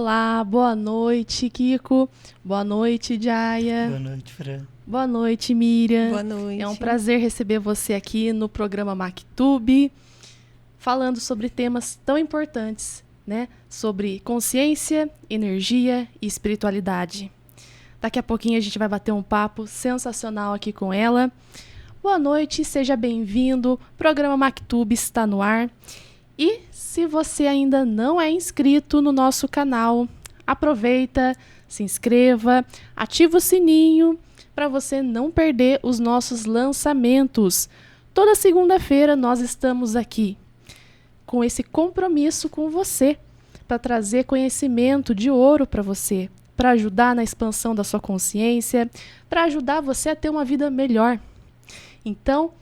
Olá, boa noite, Kiko. Boa noite, Jaya. Boa noite, Fran. Boa noite, Miriam. Boa noite. É um prazer receber você aqui no programa MacTube, falando sobre temas tão importantes, né? Sobre consciência, energia e espiritualidade. Daqui a pouquinho a gente vai bater um papo sensacional aqui com ela. Boa noite, seja bem-vindo. O programa MacTube está no ar. E se você ainda não é inscrito no nosso canal, aproveita, se inscreva, ativa o sininho para você não perder os nossos lançamentos. Toda segunda-feira nós estamos aqui com esse compromisso com você para trazer conhecimento de ouro para você, para ajudar na expansão da sua consciência, para ajudar você a ter uma vida melhor. Então,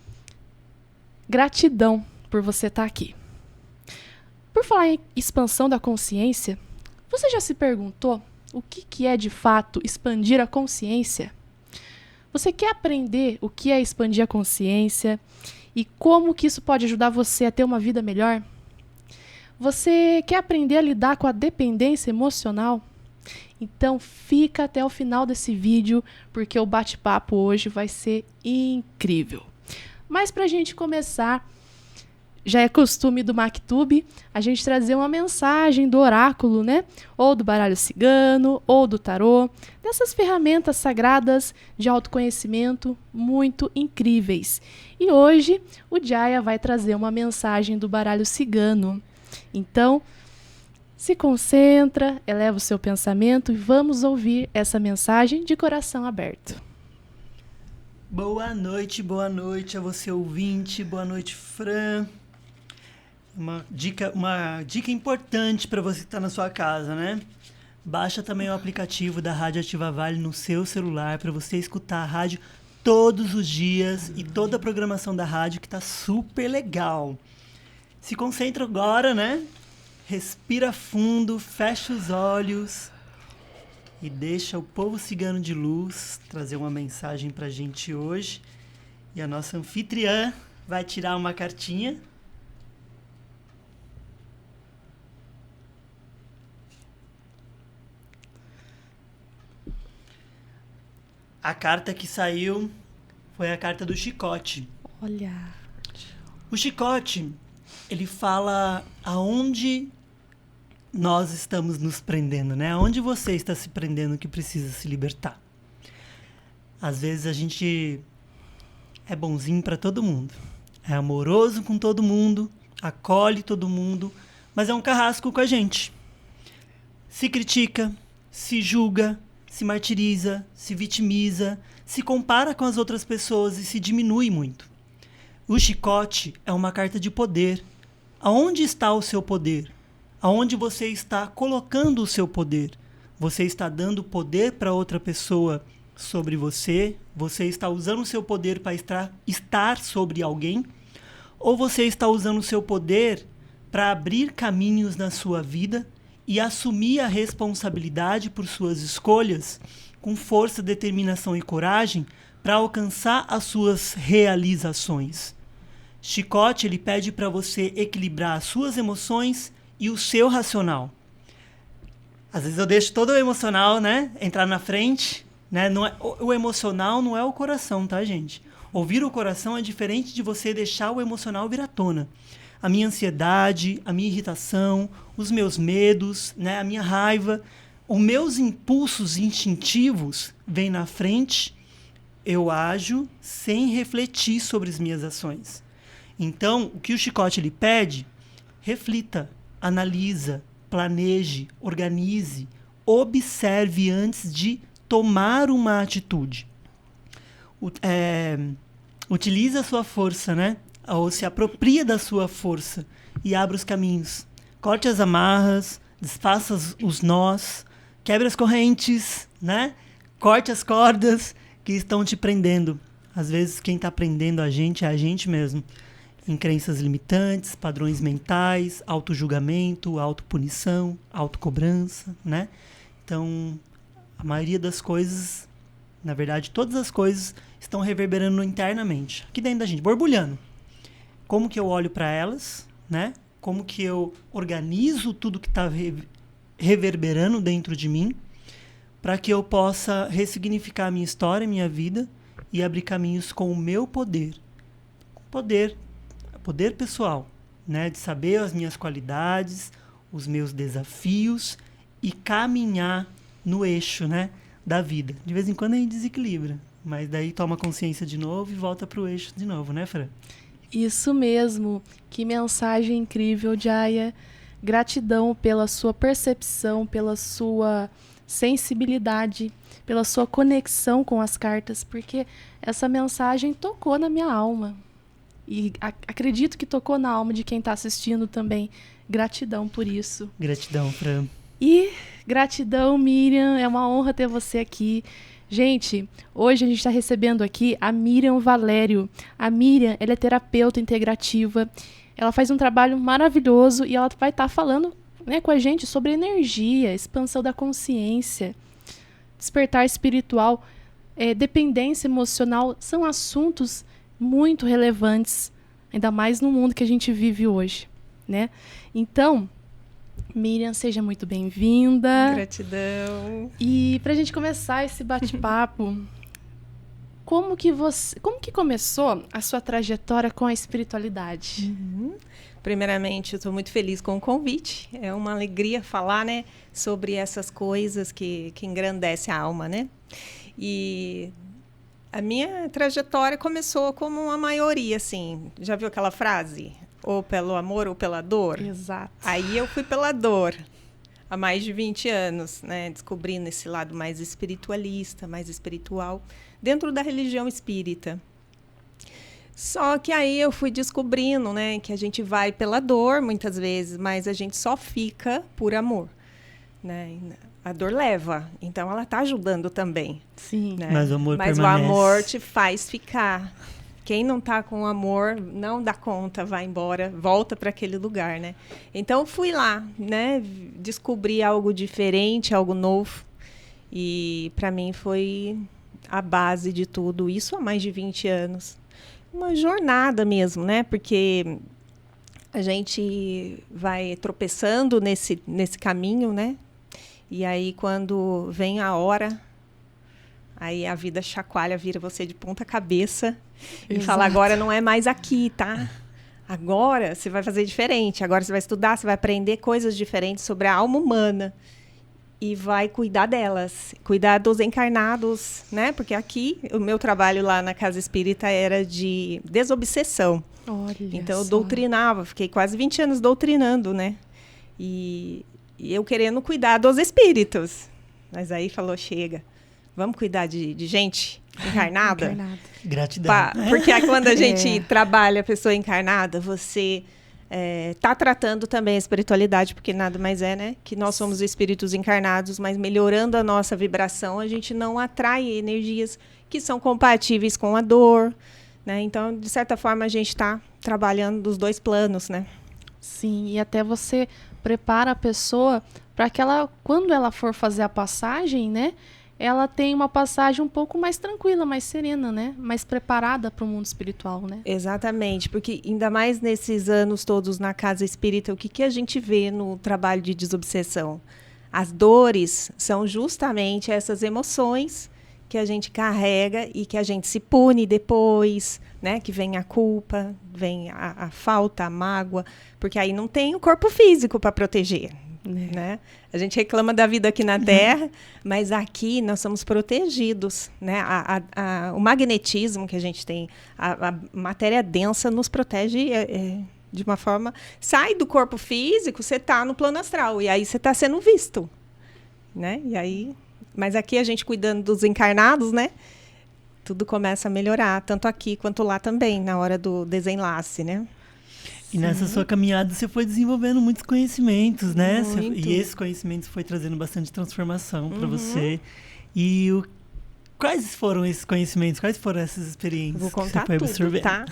gratidão por você estar aqui. Por falar em expansão da consciência, você já se perguntou o que é de fato expandir a consciência? Você quer aprender o que é expandir a consciência e como que isso pode ajudar você a ter uma vida melhor? Você quer aprender a lidar com a dependência emocional? Então fica até o final desse vídeo, porque o bate-papo hoje vai ser incrível. Mas para a gente começar, já é costume do MacTube a gente trazer uma mensagem do oráculo, né? Ou do baralho cigano, ou do tarô, dessas ferramentas sagradas de autoconhecimento muito incríveis. E hoje o Jaya vai trazer uma mensagem do baralho cigano. Então, se concentra, eleva o seu pensamento e vamos ouvir essa mensagem de coração aberto. Boa noite a você ouvinte, boa noite, Fran. Uma dica importante para você que está na sua casa, né? Baixa também o aplicativo da Rádio Ativa Vale no seu celular para você escutar a rádio todos os dias e toda a programação da rádio que tá super legal. Se concentra agora, né? Respira fundo, fecha os olhos e deixa o povo cigano de luz trazer uma mensagem pra gente hoje. E a nossa anfitriã vai tirar uma cartinha. A carta que saiu foi a carta do chicote. Olha. O chicote, ele fala aonde nós estamos nos prendendo, né? Aonde você está se prendendo que precisa se libertar. Às vezes a gente é bonzinho para todo mundo. É amoroso com todo mundo, acolhe todo mundo, mas é um carrasco com a gente. Se critica, se julga, se martiriza, se vitimiza, se compara com as outras pessoas e se diminui muito. O chicote é uma carta de poder. Aonde está o seu poder? Aonde você está colocando o seu poder? Você está dando poder para outra pessoa sobre você? Você está usando o seu poder para estar sobre alguém? Ou você está usando o seu poder para abrir caminhos na sua vida e assumir a responsabilidade por suas escolhas com força, determinação e coragem para alcançar as suas realizações? Chicote, ele pede para você equilibrar as suas emoções e o seu racional. Às vezes eu deixo todo o emocional, né, entrar na frente, né? Não é, o emocional não é o coração, tá, gente? Ouvir o coração é diferente de você deixar o emocional vir à tona. A minha ansiedade, a minha irritação, os meus medos, né, a minha raiva, os meus impulsos instintivos vêm na frente, eu ajo sem refletir sobre as minhas ações. Então, o que o chicote ele pede? Reflita, analisa, planeje, organize, observe antes de tomar uma atitude. Utilize a sua força, né? Ou se apropria da sua força e abra os caminhos. Corte as amarras, desfaça os nós, quebre as correntes, né? Corte as cordas que estão te prendendo. Às vezes quem está prendendo a gente é a gente mesmo. Em crenças limitantes, padrões mentais, autojulgamento, autopunição, autocobrança, né? Então, a maioria das coisas, na verdade, todas as coisas estão reverberando internamente, aqui dentro da gente, borbulhando. Como que eu olho para elas, né? Como que eu organizo tudo que está reverberando dentro de mim, para que eu possa ressignificar a minha história, a minha vida e abrir caminhos com o meu poder. Poder pessoal, né? De saber as minhas qualidades, os meus desafios e caminhar no eixo, né, da vida. De vez em quando a gente desequilibra, mas daí toma consciência de novo e volta para o eixo de novo, né, Fran? Isso mesmo. Que mensagem incrível, Jaya. Gratidão pela sua percepção, pela sua sensibilidade, pela sua conexão com as cartas, porque essa mensagem tocou na minha alma. E acredito que tocou na alma de quem está assistindo também. Gratidão por isso. Gratidão, Fran. E gratidão, Miriam. É uma honra ter você aqui. Gente, hoje a gente está recebendo aqui a Miriam Valério. A Miriam, ela é terapeuta integrativa. Ela faz um trabalho maravilhoso e ela vai estar falando, né, com a gente sobre energia, expansão da consciência, despertar espiritual, dependência emocional. São assuntos muito relevantes, ainda mais no mundo que a gente vive hoje, né? Então, Miriam, seja muito bem-vinda. Gratidão. E para a gente começar esse bate-papo, como que começou a sua trajetória com a espiritualidade? Primeiramente, eu estou muito feliz com o convite. É uma alegria falar, né, sobre essas coisas que engrandecem a alma, né? E a minha trajetória começou como a maioria, assim. Já viu aquela frase? Ou pelo amor ou pela dor? Exato. Aí eu fui pela dor. Há mais de 20 anos, né? Descobrindo esse lado mais espiritualista, mais espiritual, dentro da religião espírita. Só que aí eu fui descobrindo, né, que a gente vai pela dor, muitas vezes, mas a gente só fica por amor, né? A dor leva, então ela está ajudando também. Sim. Né? Mas o amor permanece. O amor te faz ficar. Quem não está com amor não dá conta, vai embora, volta para aquele lugar, né? Então fui lá, né? Descobri algo diferente, algo novo. E para mim foi a base de tudo isso há mais de 20 anos. Uma jornada mesmo, né? Porque a gente vai tropeçando nesse caminho, né? E aí quando vem a hora, aí a vida chacoalha, vira você de ponta cabeça. E fala, agora não é mais aqui, tá? Agora você vai fazer diferente. Agora você vai estudar, você vai aprender coisas diferentes sobre a alma humana. E vai cuidar delas. Cuidar dos encarnados, né? Porque aqui, o meu trabalho lá na Casa Espírita era de desobsessão. Olha então, eu só. doutrinava. Fiquei quase 20 anos doutrinando, né? E eu querendo cuidar dos espíritos. Mas aí falou, chega. Vamos cuidar de gente encarnada? Gratidão. Porque quando a gente trabalha a pessoa encarnada, você está tratando também a espiritualidade, porque nada mais é, né? Que nós somos espíritos encarnados, mas melhorando a nossa vibração, a gente não atrai energias que são compatíveis com a dor, né? Então, de certa forma, a gente está trabalhando dos dois planos, né? Sim, e até você prepara a pessoa para que ela, quando ela for fazer a passagem, né? Ela tem uma passagem um pouco mais tranquila, mais serena, né? Mais preparada para o mundo espiritual, né? Exatamente, porque ainda mais nesses anos todos na Casa Espírita, o que a gente vê no trabalho de desobsessão? As dores são justamente essas emoções que a gente carrega e que a gente se pune depois, né? Que vem a culpa, vem a falta, a mágoa, porque aí não tem o corpo físico para proteger. Né? A gente reclama da vida aqui na Terra, mas aqui nós somos protegidos, né? O magnetismo que a gente tem, a matéria densa nos protege de uma forma... Sai do corpo físico, você está no plano astral, e aí você está sendo visto. Né? E aí, mas aqui a gente cuidando dos encarnados, né? Tudo começa a melhorar, tanto aqui quanto lá também, na hora do desenlace, né? E nessa sua caminhada você foi desenvolvendo muitos conhecimentos, né? Muito. E esses conhecimentos foi trazendo bastante transformação para você. E quais foram esses conhecimentos? Quais foram essas experiências? Vou contar que você foi tudo, absorvendo? tá?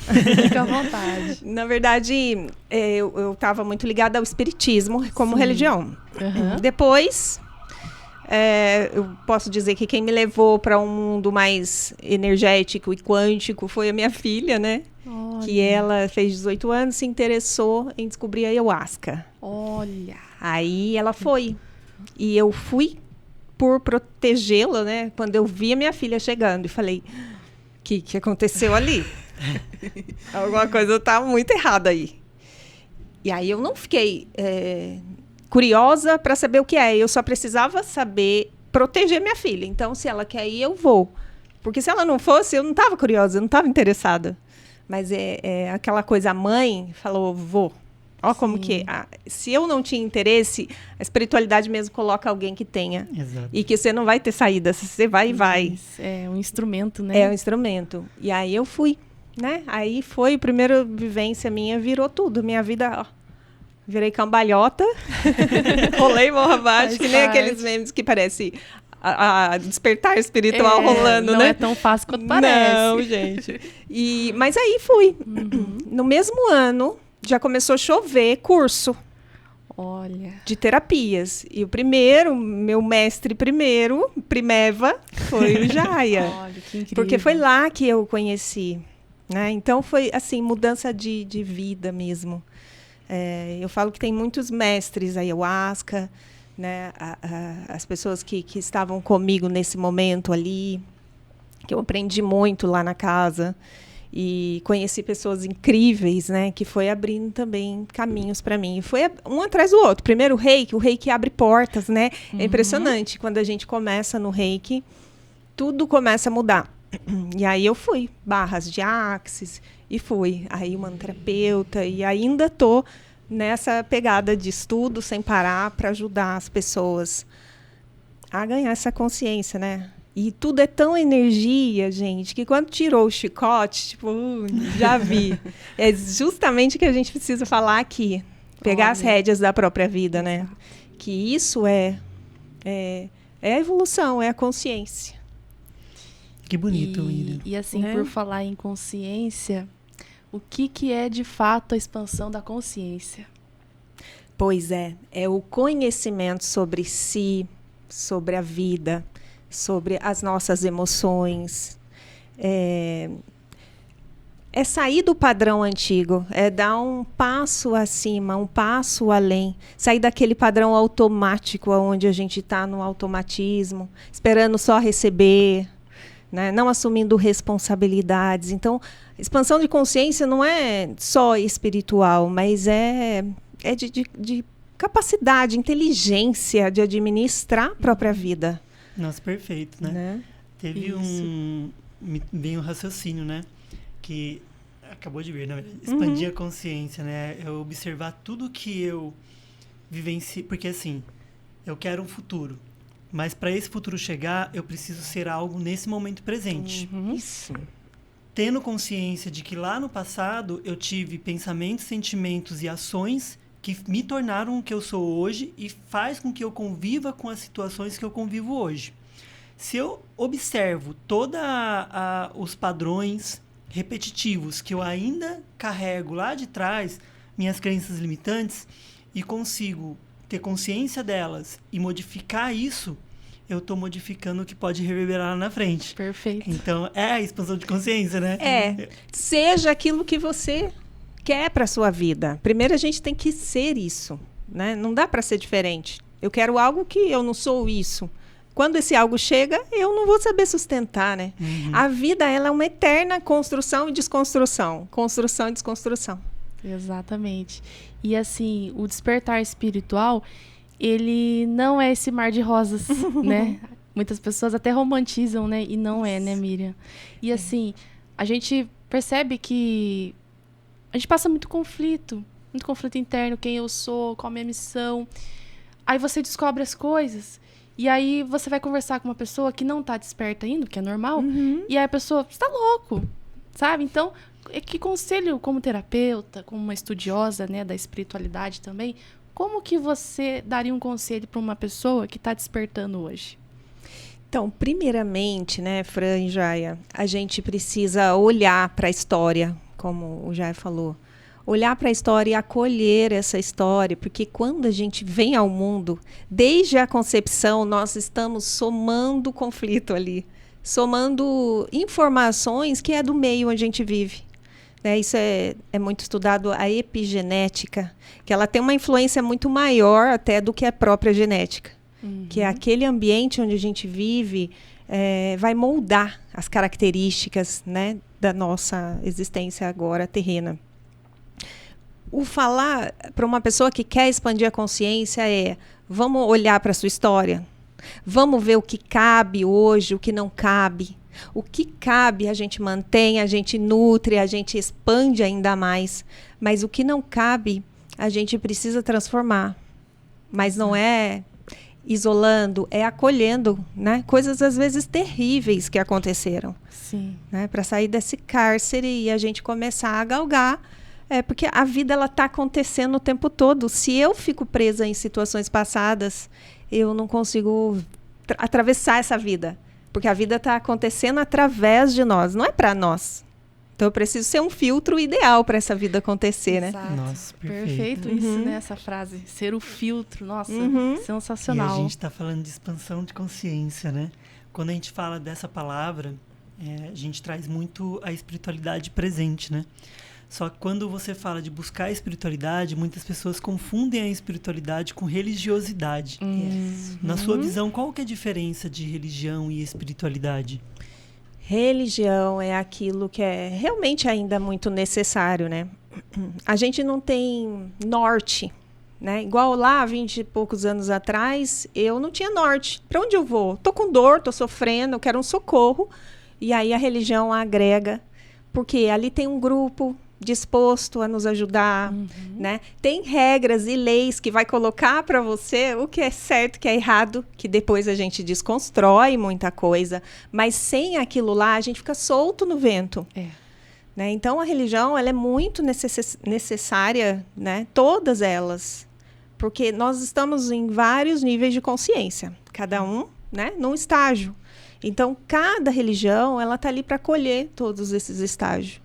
Fica à vontade. Na verdade, eu estava muito ligada ao espiritismo como religião. Uhum. Depois, eu posso dizer que quem me levou para um mundo mais energético e quântico foi a minha filha, né? Olha. Que ela fez 18 anos, se interessou em descobrir a ayahuasca. Olha. Aí ela foi. E eu fui por protegê-la, né? Quando eu vi a minha filha chegando e falei, o que aconteceu ali? Alguma coisa tá muito errada aí. E aí eu não fiquei curiosa para saber o que é. Eu só precisava saber proteger minha filha. Então, se ela quer ir, eu vou. Porque se ela não fosse, eu não estava curiosa, eu não estava interessada. Mas é aquela coisa, a mãe falou, vou. Ó como que... se eu não tinha interesse, a espiritualidade mesmo coloca alguém que tenha. Exato. E que você não vai ter saída, você vai e vai. Isso, é um instrumento, né? É um instrumento. E aí eu fui, né? Aí foi a primeira vivência minha, virou tudo. Minha vida, ó, virei cambalhota, rolei morra abaixo, que nem aqueles memes que parece a despertar espiritual rolando, não né? Não é tão fácil quanto parece. Não, gente. Mas aí fui. No mesmo ano, já começou a chover curso. Olha. De terapias. E o meu mestre primeiro, Primeva, foi o Jaya. Olha, que incrível. Porque foi lá que eu conheci. Né? Então, foi, assim, mudança de vida mesmo. Eu falo que tem muitos mestres, a ayahuasca, né? As pessoas que estavam comigo nesse momento ali, que eu aprendi muito lá na casa. E conheci pessoas incríveis, né? Que foi abrindo também caminhos para mim. E foi um atrás do outro. Primeiro o reiki abre portas, né? É impressionante. Quando a gente começa no reiki, tudo começa a mudar. E aí eu fui. Barras de axis. E fui. Aí humanoterapeuta. E ainda estou nessa pegada de estudo sem parar para ajudar as pessoas a ganhar essa consciência, né? E tudo é tão energia, gente, que quando tirou o chicote, tipo, já vi. É justamente o que a gente precisa falar aqui. Pegar as rédeas da própria vida, né? Que isso é a evolução, é a consciência. Que bonito, William. E assim, por falar em consciência, o que é de fato a expansão da consciência? Pois é o conhecimento sobre si, sobre a vida, sobre as nossas emoções. É sair do padrão antigo, é dar um passo acima, um passo além, sair daquele padrão automático onde a gente está no automatismo, esperando só receber, né? Não assumindo responsabilidades. Então, expansão de consciência não é só espiritual, mas é de capacidade, inteligência de administrar a própria vida. Nossa, perfeito, né? Teve veio um raciocínio, né? Que acabou de vir, né? Expandir a consciência, né? É observar tudo que eu vivencio. Porque, assim, eu quero um futuro. Mas, para esse futuro chegar, eu preciso ser algo nesse momento presente. Isso. Tendo consciência de que lá no passado eu tive pensamentos, sentimentos e ações que me tornaram o que eu sou hoje e faz com que eu conviva com as situações que eu convivo hoje. Se eu observo todos os padrões repetitivos que eu ainda carrego lá de trás, minhas crenças limitantes, e consigo ter consciência delas e modificar isso, eu estou modificando o que pode reverberar lá na frente. Perfeito. Então, é a expansão de consciência, né? Seja aquilo que você quer para sua vida. Primeiro a gente tem que ser isso, né? Não dá para ser diferente. Eu quero algo que eu não sou isso. Quando esse algo chega, eu não vou saber sustentar, né? A vida, ela é uma eterna construção e desconstrução. Construção e desconstrução. Exatamente. E assim, o despertar espiritual, ele não é esse mar de rosas, né? Muitas pessoas até romantizam, né? E não é, né, Miriam? E assim, a gente percebe que a gente passa muito conflito interno, quem eu sou, qual a minha missão. Aí você descobre as coisas, e aí você vai conversar com uma pessoa que não tá desperta ainda, que é normal, e aí a pessoa, você tá louco, sabe? Então, que conselho como terapeuta, como uma estudiosa, né, da espiritualidade também, como que você daria um conselho para uma pessoa que está despertando hoje? Então, primeiramente, né, Fran e Jaya, a gente precisa olhar para a história, como o Jaya falou. Olhar para a história e acolher essa história, porque quando a gente vem ao mundo, desde a concepção, nós estamos somando conflito ali, somando informações que é do meio onde a gente vive. Isso é muito estudado, a epigenética, que ela tem uma influência muito maior até do que a própria genética. Que é aquele ambiente onde a gente vive vai moldar as características, né, da nossa existência agora terrena. O falar para uma pessoa que quer expandir a consciência vamos olhar para a sua história, vamos ver o que cabe hoje, o que não cabe. O que cabe a gente mantém, a gente nutre, a gente expande ainda mais. Mas o que não cabe, a gente precisa transformar. Mas não é isolando, é acolhendo, né? Coisas às vezes terríveis que aconteceram. Sim. Né? Para sair desse cárcere e a gente começar a galgar. Porque a vida ela está acontecendo o tempo todo. Se eu fico presa em situações passadas, eu não consigo atravessar essa vida. Porque a vida está acontecendo através de nós, não é para nós. Então eu preciso ser um filtro ideal para essa vida acontecer, né? Exato. Nossa, Perfeito isso, né? Essa frase. Ser o filtro. Nossa, E sensacional. a gente está falando de expansão de consciência, né? Quando a gente fala dessa palavra, a gente traz muito a espiritualidade presente, né? Só que quando você fala de buscar a espiritualidade, muitas pessoas confundem a espiritualidade com religiosidade. Na sua visão, qual que é a diferença de religião e espiritualidade? Religião é aquilo que é realmente ainda muito necessário, né? A gente não tem norte, né? Igual lá, 20 e poucos anos atrás, eu não tinha norte. Para onde eu vou? Tô com dor, tô sofrendo, eu quero um socorro. E aí a religião agrega, porque ali tem um grupo disposto a nos ajudar, né? Tem regras e leis que vai colocar para você o que é certo, o que é errado, que depois a gente desconstrói muita coisa, mas sem aquilo lá a gente fica solto no vento. Né? Então a religião ela é muito necessária, né? Todas elas, porque nós estamos em vários níveis de consciência, cada um, né? Num estágio. Então cada religião ela tá ali para acolher todos esses estágios.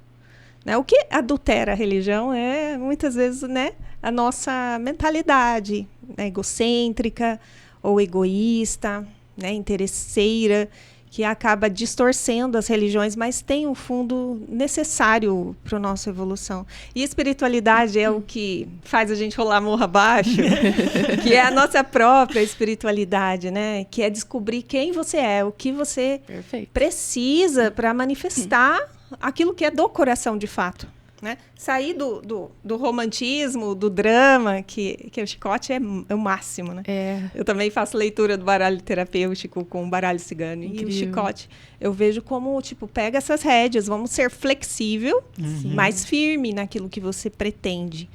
Né? O que adultera a religião é, muitas vezes, né, a nossa mentalidade, né, egocêntrica ou egoísta, né, interesseira, que acaba distorcendo as religiões, mas tem um fundo necessário para a nossa evolução. E espiritualidade é o que faz a gente rolar morro abaixo, que é a nossa própria espiritualidade, né? Que é descobrir quem você é, o que você precisa para manifestar aquilo que é do coração de fato. Né? Sair do romantismo, do drama, que o chicote é o máximo, né? Eu também faço leitura do baralho terapêutico com o baralho cigano. Incrível. E o chicote eu vejo como, tipo, pega essas rédeas, vamos ser flexível, mais firme naquilo que você pretende.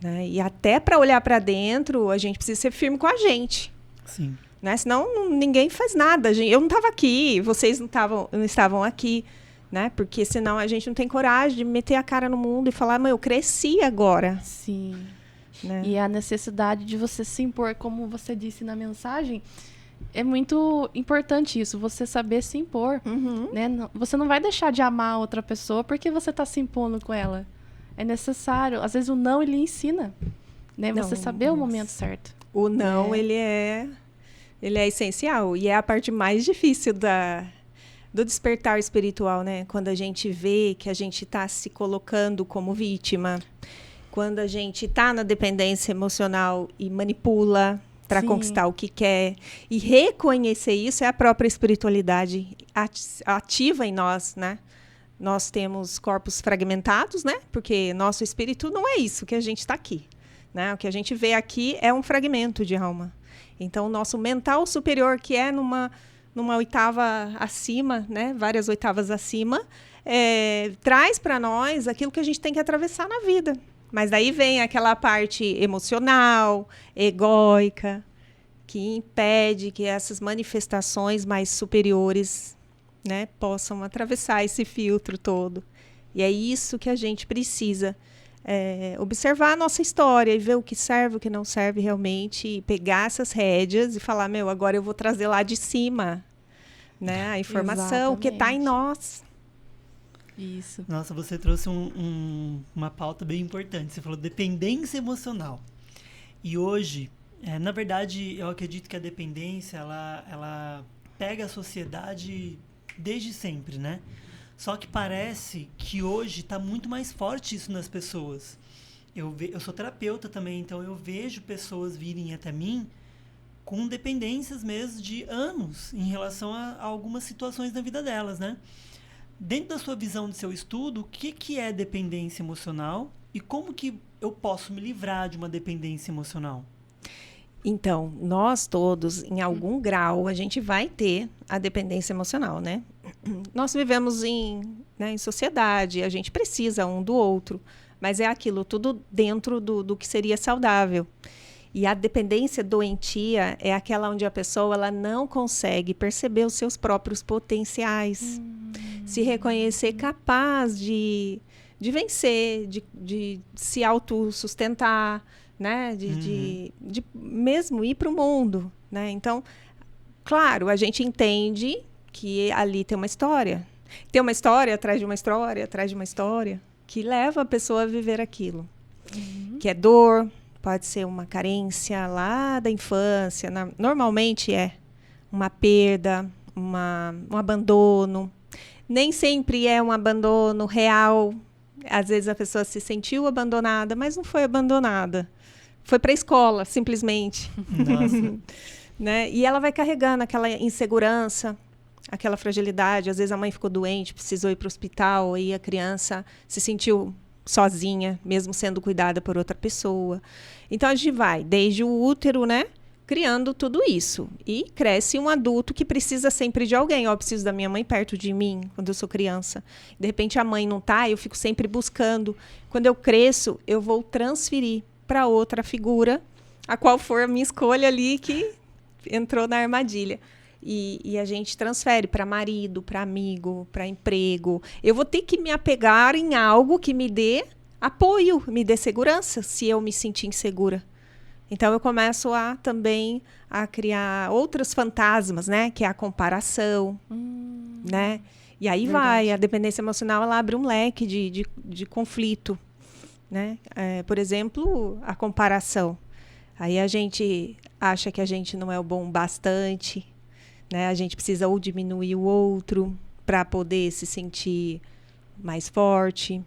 Né? E até para olhar para dentro, a gente precisa ser firme com a gente. Sim. Né? Senão ninguém faz nada. Eu não estava aqui, vocês não estavam aqui. Né? Porque senão a gente não tem coragem de meter a cara no mundo e falar, mas eu cresci agora. Sim. Né? E a necessidade de você se impor, como você disse na mensagem, é muito importante isso, você saber se impor. Né? Você não vai deixar de amar outra pessoa porque você está se impondo com ela. É necessário. Às vezes o não, ele ensina. Né? Você saber o momento certo. O não, ele é essencial. E é a parte mais difícil do despertar espiritual, né? Quando a gente vê que a gente está se colocando como vítima, quando a gente está na dependência emocional e manipula para conquistar o que quer, e reconhecer isso é a própria espiritualidade ativa em nós, né? Nós temos corpos fragmentados, né? Porque nosso espírito não é isso que a gente está aqui, né? O que a gente vê aqui é um fragmento de alma. Então, o nosso mental superior, que é numa oitava acima, né? Várias oitavas acima, traz para nós aquilo que a gente tem que atravessar na vida. Mas daí vem aquela parte emocional, egóica, que impede que essas manifestações mais superiores, né, possam atravessar esse filtro todo. E é isso que a gente precisa observar a nossa história e ver o que serve, o que não serve realmente, e pegar essas rédeas e falar, agora eu vou trazer lá de cima, né, a informação, o que está em nós. Isso. Nossa, você trouxe uma pauta bem importante. Você falou dependência emocional. E hoje, na verdade, eu acredito que a dependência, ela pega a sociedade desde sempre, né? Só que parece que hoje está muito mais forte isso nas pessoas. Eu sou terapeuta também, então eu vejo pessoas virem até mim com dependências mesmo de anos em relação a algumas situações da vida delas, né? Dentro da sua visão de seu estudo, o que é dependência emocional e como que eu posso me livrar de uma dependência emocional? Então, nós todos, em algum grau, a gente vai ter a dependência emocional, né? Nós vivemos né, em sociedade, a gente precisa um do outro, mas é aquilo tudo dentro do que seria saudável. E a dependência doentia é aquela onde a pessoa ela não consegue perceber os seus próprios potenciais, se reconhecer capaz de vencer, de se autossustentar, né? De mesmo ir para o mundo, né? Então, claro, a gente entende que ali tem uma história. Tem uma história atrás de uma história, atrás de uma história, que leva a pessoa a viver aquilo. Que é dor, pode ser uma carência lá da infância. Normalmente é uma perda, um abandono. Nem sempre é um abandono real. Às vezes a pessoa se sentiu abandonada, mas não foi abandonada. Foi para a escola, simplesmente. Nossa. Né? E ela vai carregando aquela insegurança, aquela fragilidade. Às vezes a mãe ficou doente, precisou ir para o hospital, e a criança se sentiu sozinha, mesmo sendo cuidada por outra pessoa. Então a gente vai, desde o útero, né? Criando tudo isso. E cresce um adulto que precisa sempre de alguém. Eu preciso da minha mãe perto de mim, quando eu sou criança. De repente a mãe não está, eu fico sempre buscando. Quando eu cresço, eu vou transferir para outra figura, a qual for a minha escolha ali que entrou na armadilha. E a gente transfere para marido, para amigo, para emprego. Eu vou ter que me apegar em algo que me dê apoio, me dê segurança, se eu me sentir insegura. Então, eu começo também a criar outros fantasmas, né? Que é a comparação, né? E aí vai, a dependência emocional, ela abre um leque de conflito, né? Por exemplo, a comparação. Aí a gente acha que a gente não é o bom bastante, né? A gente precisa ou diminuir o outro para poder se sentir mais forte.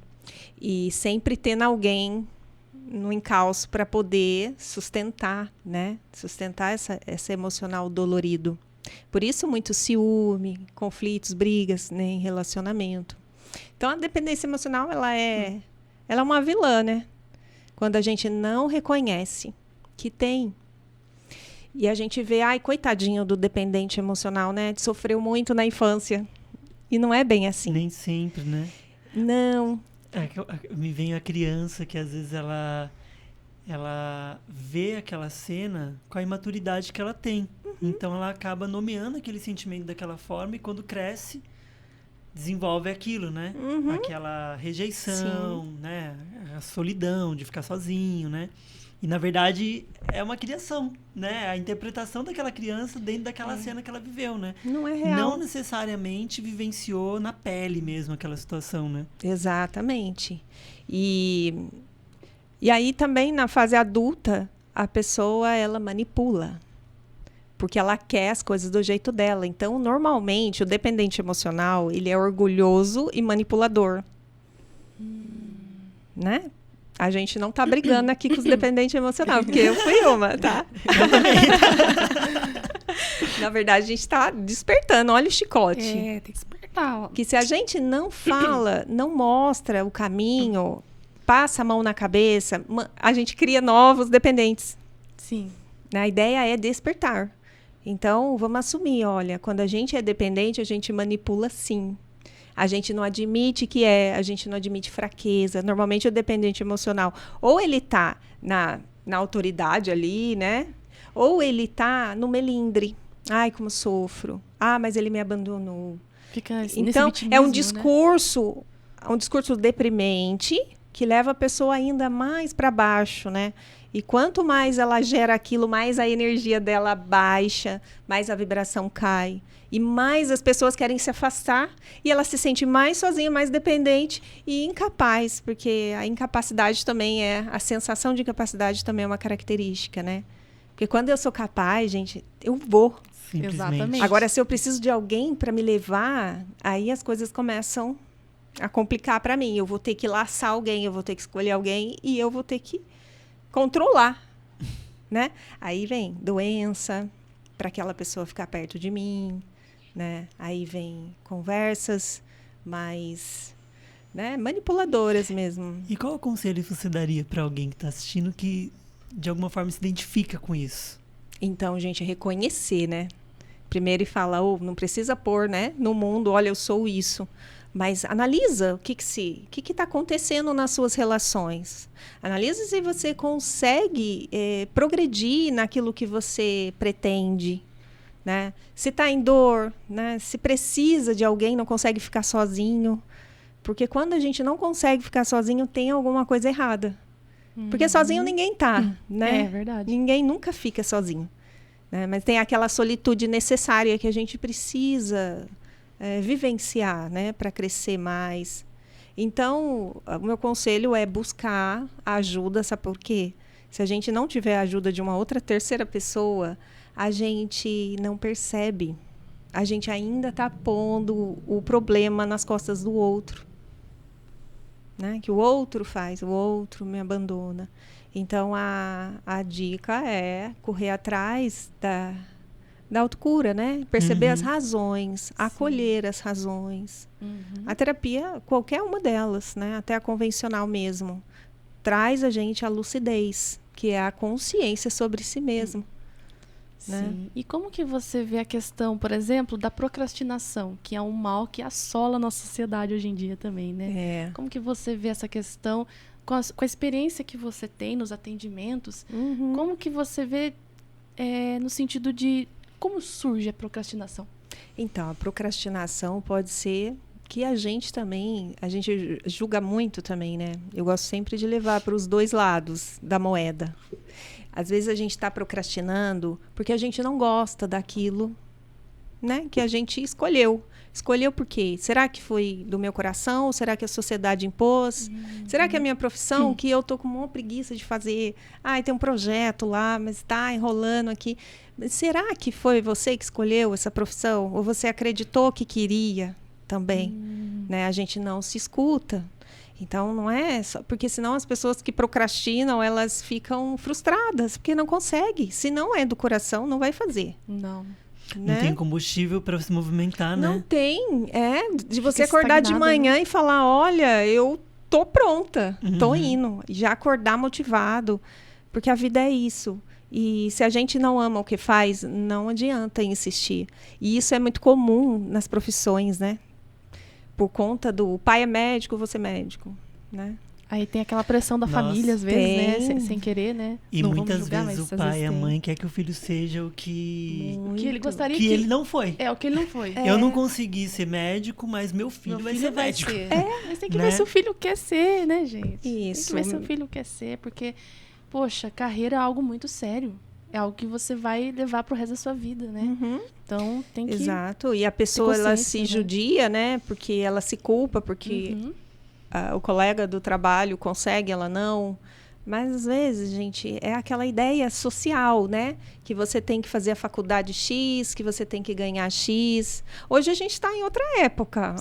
E sempre tendo alguém no encalço para poder sustentar, né? Sustentar essa emocional dolorido. Por isso, muito ciúme, conflitos, brigas, né, em relacionamento. Então, a dependência emocional, ela é uma vilã, né? Quando a gente não reconhece que tem. E a gente vê, ai, coitadinho do dependente emocional, né? Sofreu muito na infância. E não é bem assim. Nem sempre, né? Não. Me vem a criança que às vezes ela vê aquela cena com a imaturidade que ela tem. Então ela acaba nomeando aquele sentimento daquela forma e quando cresce, desenvolve aquilo, né? Aquela rejeição, né? A solidão de ficar sozinho, né? E na verdade é uma criação, né? A interpretação daquela criança dentro daquela cena que ela viveu, né? Não é real. Não necessariamente vivenciou na pele mesmo aquela situação, né? Exatamente. E aí também na fase adulta, a pessoa ela manipula. Porque ela quer as coisas do jeito dela. Então, normalmente, o dependente emocional, ele é orgulhoso e manipulador. Né? A gente não tá brigando aqui com os dependentes emocionais, porque eu fui uma, tá? Na verdade, a gente tá despertando. Olha o chicote. Tem que despertar. Que se a gente não fala, não mostra o caminho, passa a mão na cabeça, a gente cria novos dependentes. Sim. A ideia é despertar. Então, vamos assumir, olha, quando a gente é dependente, a gente manipula sim. A gente não admite a gente não admite fraqueza. Normalmente, o dependente emocional, ou ele está na autoridade ali, né? Ou ele está no melindre. Ai, como sofro. Ah, mas ele me abandonou. Fica então, nesse é um vitimismo, discurso, né? Um discurso deprimente que leva a pessoa ainda mais para baixo, né? E quanto mais ela gera aquilo, mais a energia dela baixa, mais a vibração cai. E mais as pessoas querem se afastar e ela se sente mais sozinha, mais dependente e incapaz, porque a incapacidade também a sensação de incapacidade também é uma característica, né? Porque quando eu sou capaz, gente, eu vou. Exatamente. Agora, se eu preciso de alguém para me levar, aí as coisas começam a complicar para mim. Eu vou ter que laçar alguém, eu vou ter que escolher alguém e eu vou ter que controlar. né? Aí vem doença, para aquela pessoa ficar perto de mim, né? Aí vem conversas mais, né, manipuladoras mesmo. E qual conselho você daria para alguém que está assistindo que de alguma forma se identifica com isso? Então, gente, reconhecer, né? Primeiro e fala, não precisa pôr, né, no mundo, olha, eu sou isso. Mas analisa o que está acontecendo nas suas relações. Analisa se você consegue progredir naquilo que você pretende, né? Se está em dor, né? Se precisa de alguém, não consegue ficar sozinho. Porque quando a gente não consegue ficar sozinho, tem alguma coisa errada. Porque sozinho ninguém tá, né? É verdade. Ninguém nunca fica sozinho. Né? Mas tem aquela solitude necessária que a gente precisa vivenciar, né? Para crescer mais. Então, o meu conselho é buscar ajuda, sabe por quê? Se a gente não tiver a ajuda de uma outra terceira pessoa, a gente não percebe. A gente ainda está pondo o problema nas costas do outro. Né? Que o outro faz, o outro me abandona. Então, a dica é correr atrás da autocura, né? Perceber as razões, acolher as razões. A terapia, qualquer uma delas, né? Até a convencional mesmo, traz a gente a lucidez, que é a consciência sobre si mesmo. Né? Sim. E como que você vê a questão, por exemplo, da procrastinação, que é um mal que assola a nossa sociedade hoje em dia também, né? Como que você vê essa questão, com a experiência que você tem nos atendimentos, como que você vê no sentido de como surge a procrastinação? Então, a procrastinação pode ser que a gente julga muito também, né? Eu gosto sempre de levar para os dois lados da moeda. Às vezes a gente está procrastinando porque a gente não gosta daquilo, né, que a gente escolheu. Escolheu por quê? Será que foi do meu coração? Ou será que a sociedade impôs? Será que é a minha profissão, que eu tô com uma preguiça de fazer? Tem um projeto lá, mas está enrolando aqui. Mas será que foi você que escolheu essa profissão? Ou você acreditou que queria também? Né? A gente não se escuta. Então, não é só... Porque senão as pessoas que procrastinam, elas ficam frustradas, porque não conseguem. Se não é do coração, não vai fazer. Não. Não tem combustível para se movimentar, né? Não tem. De você Fica acordar de manhã, né? E falar, olha, eu tô pronta, tô indo. E já acordar motivado, porque a vida é isso. E se a gente não ama o que faz, não adianta insistir. E isso é muito comum nas profissões, né? Por conta do pai é médico, você é médico, né? Aí tem aquela pressão da família, às vezes, né? Sem querer, né? E não muitas julgar, vezes o pai e a mãe quer que o filho seja o que ele gostaria que ele não foi. O que ele não foi. Eu não consegui ser médico, mas meu filho vai ser médico. Mas tem que ver se o filho quer ser, né, gente? Isso. Tem que ver se o filho quer ser, porque, poxa, carreira é algo muito sério. É algo que você vai levar pro resto da sua vida, né? Então, tem que... Exato. E a pessoa, ela se judia, né? Porque ela se culpa, porque o colega do trabalho consegue, ela não. Mas, às vezes, gente, é aquela ideia social, né? Que você tem que fazer a faculdade X, que você tem que ganhar X. Hoje a gente está em outra época.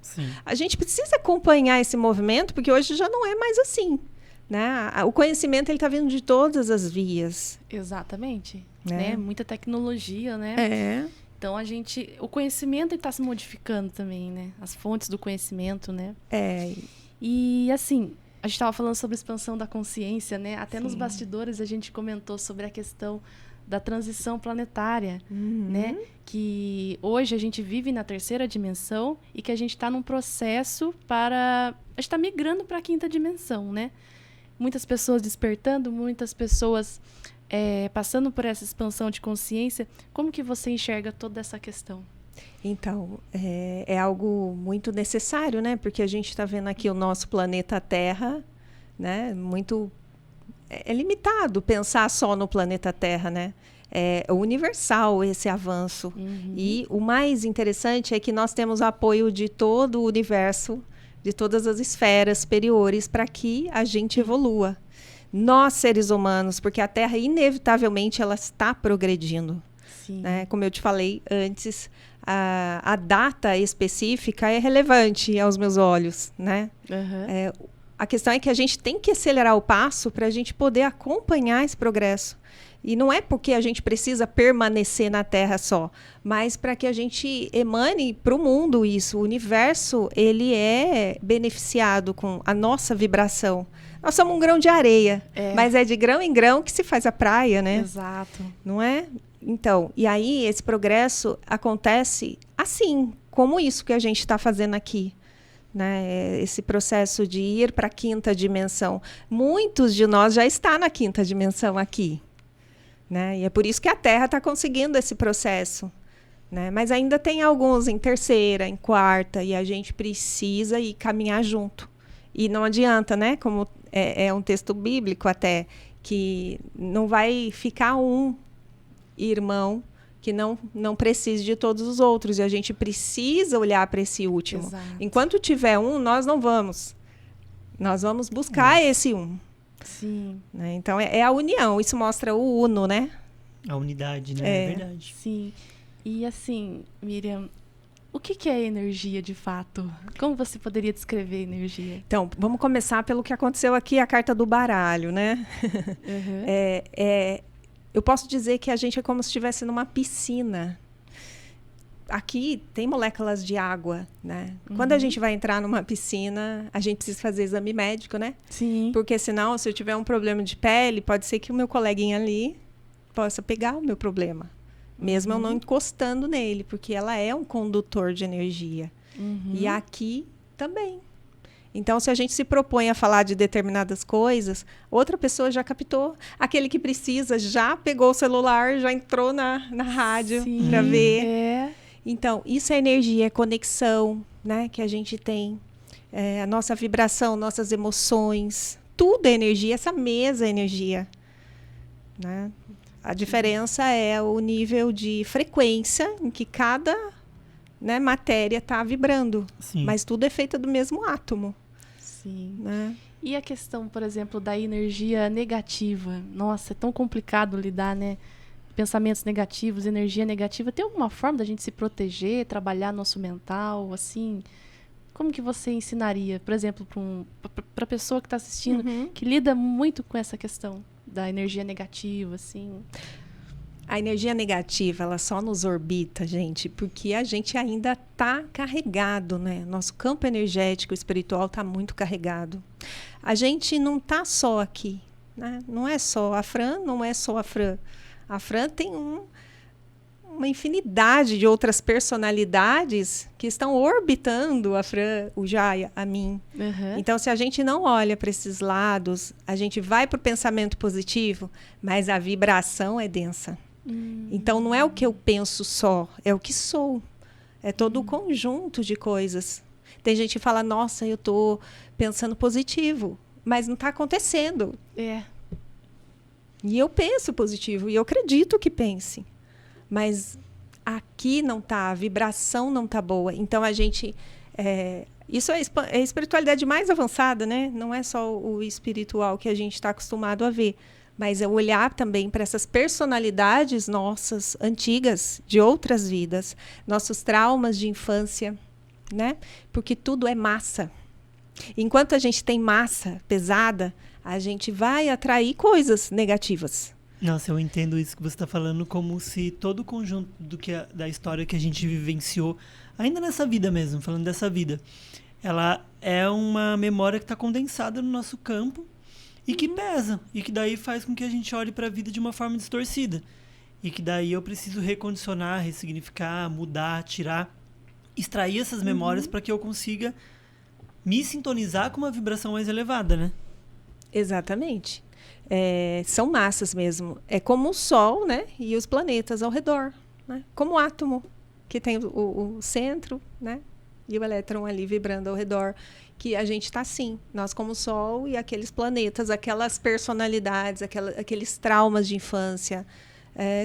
Sim. A gente precisa acompanhar esse movimento, porque hoje já não é mais assim. Né? O conhecimento está vindo de todas as vias. Exatamente. Né? Muita tecnologia, né? Então, o conhecimento está se modificando também, né? As fontes do conhecimento, né? E, assim, a gente estava falando sobre a expansão da consciência, né? Até nos bastidores a gente comentou sobre a questão da transição planetária, né? Que hoje a gente vive na 3ª dimensão e que a gente está num processo a gente está migrando para a 5ª dimensão, né? Muitas pessoas despertando, muitas pessoas passando por essa expansão de consciência. Como que você enxerga toda essa questão? Então, é algo muito necessário, né? Porque a gente está vendo aqui o nosso planeta Terra, né? É limitado pensar só no planeta Terra, né? É universal esse avanço. E o mais interessante é que nós temos apoio de todo o universo, de todas as esferas superiores, para que a gente evolua. Nós, seres humanos, porque a Terra, inevitavelmente, ela está progredindo. Né? Como eu te falei antes, a data específica é relevante aos meus olhos. Né? A questão é que a gente tem que acelerar o passo para a gente poder acompanhar esse progresso. E não é porque a gente precisa permanecer na Terra só, mas para que a gente emane para o mundo isso. O universo, ele é beneficiado com a nossa vibração. Nós somos um grão de areia, mas é de grão em grão que se faz a praia, né? Exato. Não é? Então, e aí esse progresso acontece assim, como isso que a gente está fazendo aqui. Né, esse processo de ir para a 5ª dimensão. Muitos de nós já estão na 5ª dimensão aqui. Né? E é por isso que a Terra está conseguindo esse processo. Né? Mas ainda tem alguns em 3ª, em 4ª, e a gente precisa ir caminhar junto. E não adianta, né? Como é um texto bíblico até, que não vai ficar um irmão que não precise de todos os outros. E a gente precisa olhar para esse último. Exato. Enquanto tiver um, nós não vamos. Nós vamos buscar esse um. Sim. Né? Então, é a união. Isso mostra o uno, né? A unidade, né? É verdade. Sim. E assim, Miriam, o que é energia de fato? Como você poderia descrever energia? Então, vamos começar pelo que aconteceu aqui, a carta do baralho, né? Uhum. Eu posso dizer que a gente é como se estivesse numa piscina. Aqui tem moléculas de água, né? Quando a gente vai entrar numa piscina, a gente precisa fazer exame médico, né? Sim. Porque senão, se eu tiver um problema de pele, pode ser que o meu coleguinha ali possa pegar o meu problema. Mesmo eu não encostando nele, porque ela é um condutor de energia. E aqui também. Então, se a gente se propõe a falar de determinadas coisas, outra pessoa já captou. Aquele que precisa já pegou o celular, já entrou na rádio para ver. Então, isso é energia, é conexão, né, que a gente tem. A nossa vibração, nossas emoções, tudo é energia. Essa mesa é energia. Né? A diferença é o nível de frequência em que cada, né, matéria está vibrando. Sim. Mas tudo é feito do mesmo átomo. Sim. Né? E a questão, por exemplo, da energia negativa? Nossa, é tão complicado lidar, né? Pensamentos negativos, energia negativa. Tem alguma forma da gente se proteger, trabalhar nosso mental, assim? Como que você ensinaria, por exemplo, para a pessoa que está assistindo, que lida muito com essa questão da energia negativa, assim? A energia negativa, ela só nos orbita, gente, porque a gente ainda está carregado, né? Nosso campo energético espiritual está muito carregado. A gente não está só aqui, né? Não é só a Fran, não é só a Fran. A Fran tem uma infinidade de outras personalidades que estão orbitando a Fran, o Jaya, a mim. Então, se a gente não olha para esses lados, a gente vai para o pensamento positivo, mas a vibração é densa. Então, não é o que eu penso só, é o que sou. É todo o conjunto de coisas. Tem gente que fala, nossa, eu estou pensando positivo, mas não está acontecendo. E eu penso positivo, e eu acredito que pense. Mas aqui não está, a vibração não está boa. Então, a gente... isso é a espiritualidade mais avançada, né? Não é só o espiritual que a gente está acostumado a ver. Mas é olhar também para essas personalidades nossas, antigas, de outras vidas, nossos traumas de infância, né? Porque tudo é massa. Enquanto a gente tem massa pesada, a gente vai atrair coisas negativas. Nossa, eu entendo isso que você está falando como se todo o conjunto da história que a gente vivenciou, ainda nessa vida mesmo, falando dessa vida, ela é uma memória que está condensada no nosso campo, e que pesa, e que daí faz com que a gente olhe para a vida de uma forma distorcida. E que daí eu preciso recondicionar, ressignificar, mudar, tirar, extrair essas memórias para que eu consiga me sintonizar com uma vibração mais elevada, né? Exatamente. São massas mesmo. É como o Sol, né? E os planetas ao redor. Né? Como o átomo, que tem o centro, né? E o elétron ali vibrando ao redor. Que a gente está assim, nós como o Sol e aqueles planetas, aquelas personalidades, aqueles traumas de infância.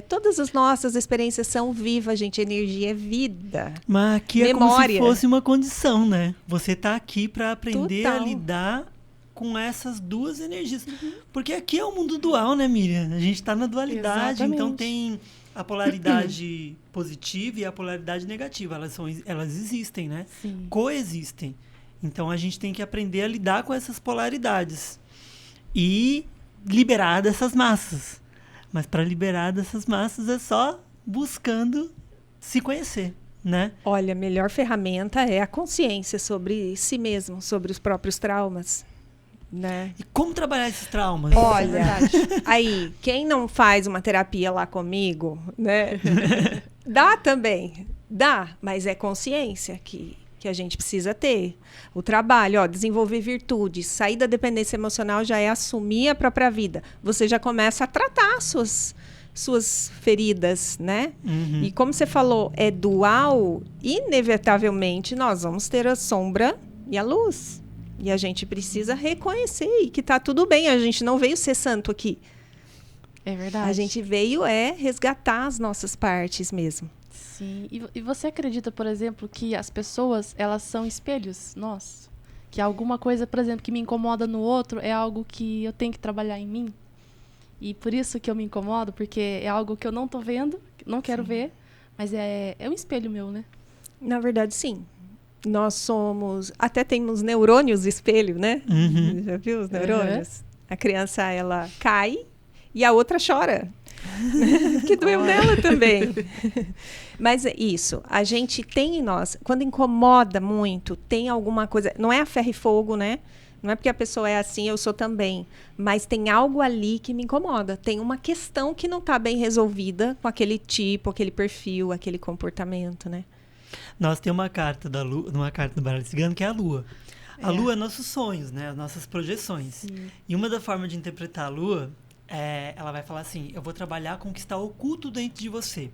Todas as nossas experiências são vivas, gente. Energia é vida. Mas aqui memória. É como se fosse uma condição, né? Você está aqui para aprender Total. a lidar com essas duas energias. Porque aqui é o mundo dual, né, Miriam? A gente está na dualidade, Exatamente. então tem a polaridade positiva e a polaridade negativa. Elas existem, né? Sim. Coexistem. Então, a gente tem que aprender a lidar com essas polaridades e liberar dessas massas. Mas para liberar dessas massas é só buscando se conhecer, né? Olha, a melhor ferramenta é a consciência sobre si mesmo, sobre os próprios traumas, né? E como trabalhar esses traumas? Olha, aí, quem não faz uma terapia lá comigo, né? Dá também, dá, mas é consciência que a gente precisa ter. O trabalho, desenvolver virtudes, sair da dependência emocional já é assumir a própria vida. Você já começa a tratar suas feridas, né? Uhum. E como você falou, é dual, inevitavelmente nós vamos ter a sombra e a luz. E a gente precisa reconhecer e que tá tudo bem, a gente não veio ser santo aqui. É verdade. A gente veio resgatar as nossas partes mesmo. Sim. E você acredita, por exemplo, que as pessoas, elas são espelhos? Nossa. Que alguma coisa, por exemplo, que me incomoda no outro é algo que eu tenho que trabalhar em mim? E por isso que eu me incomodo, porque é algo que eu não tô vendo, não quero ver, mas é um espelho meu, né? Na verdade, sim. Nós somos... Até temos neurônios espelho, né? Uhum. Já viu os neurônios? A criança, ela cai e a outra chora. Que doeu nela também. Mas é isso. A gente tem em nós, quando incomoda muito, tem alguma coisa... Não é a ferro e fogo, né? Não é porque a pessoa é assim, eu sou também. Mas tem algo ali que me incomoda. Tem uma questão que não está bem resolvida com aquele tipo, aquele perfil, aquele comportamento, né? Nós temos uma carta da Lua, uma carta do baralho cigano, que é a Lua. A Lua é nossos sonhos, né? As nossas projeções. Sim. E uma da forma de interpretar a Lua, ela vai falar assim, eu vou trabalhar com o que está oculto dentro de você.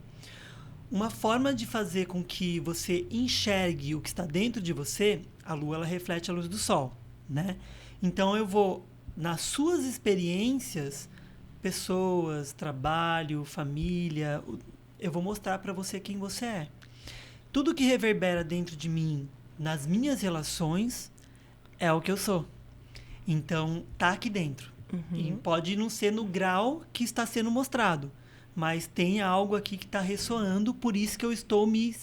Uma forma de fazer com que você enxergue o que está dentro de você, a Lua, ela reflete a luz do Sol, né? Então, eu vou, nas suas experiências, pessoas, trabalho, família, eu vou mostrar para você quem você é. Tudo que reverbera dentro de mim, nas minhas relações, é o que eu sou. Então, tá aqui dentro. E pode não ser no grau que está sendo mostrado, mas tem algo aqui que está ressoando, por isso que eu estou me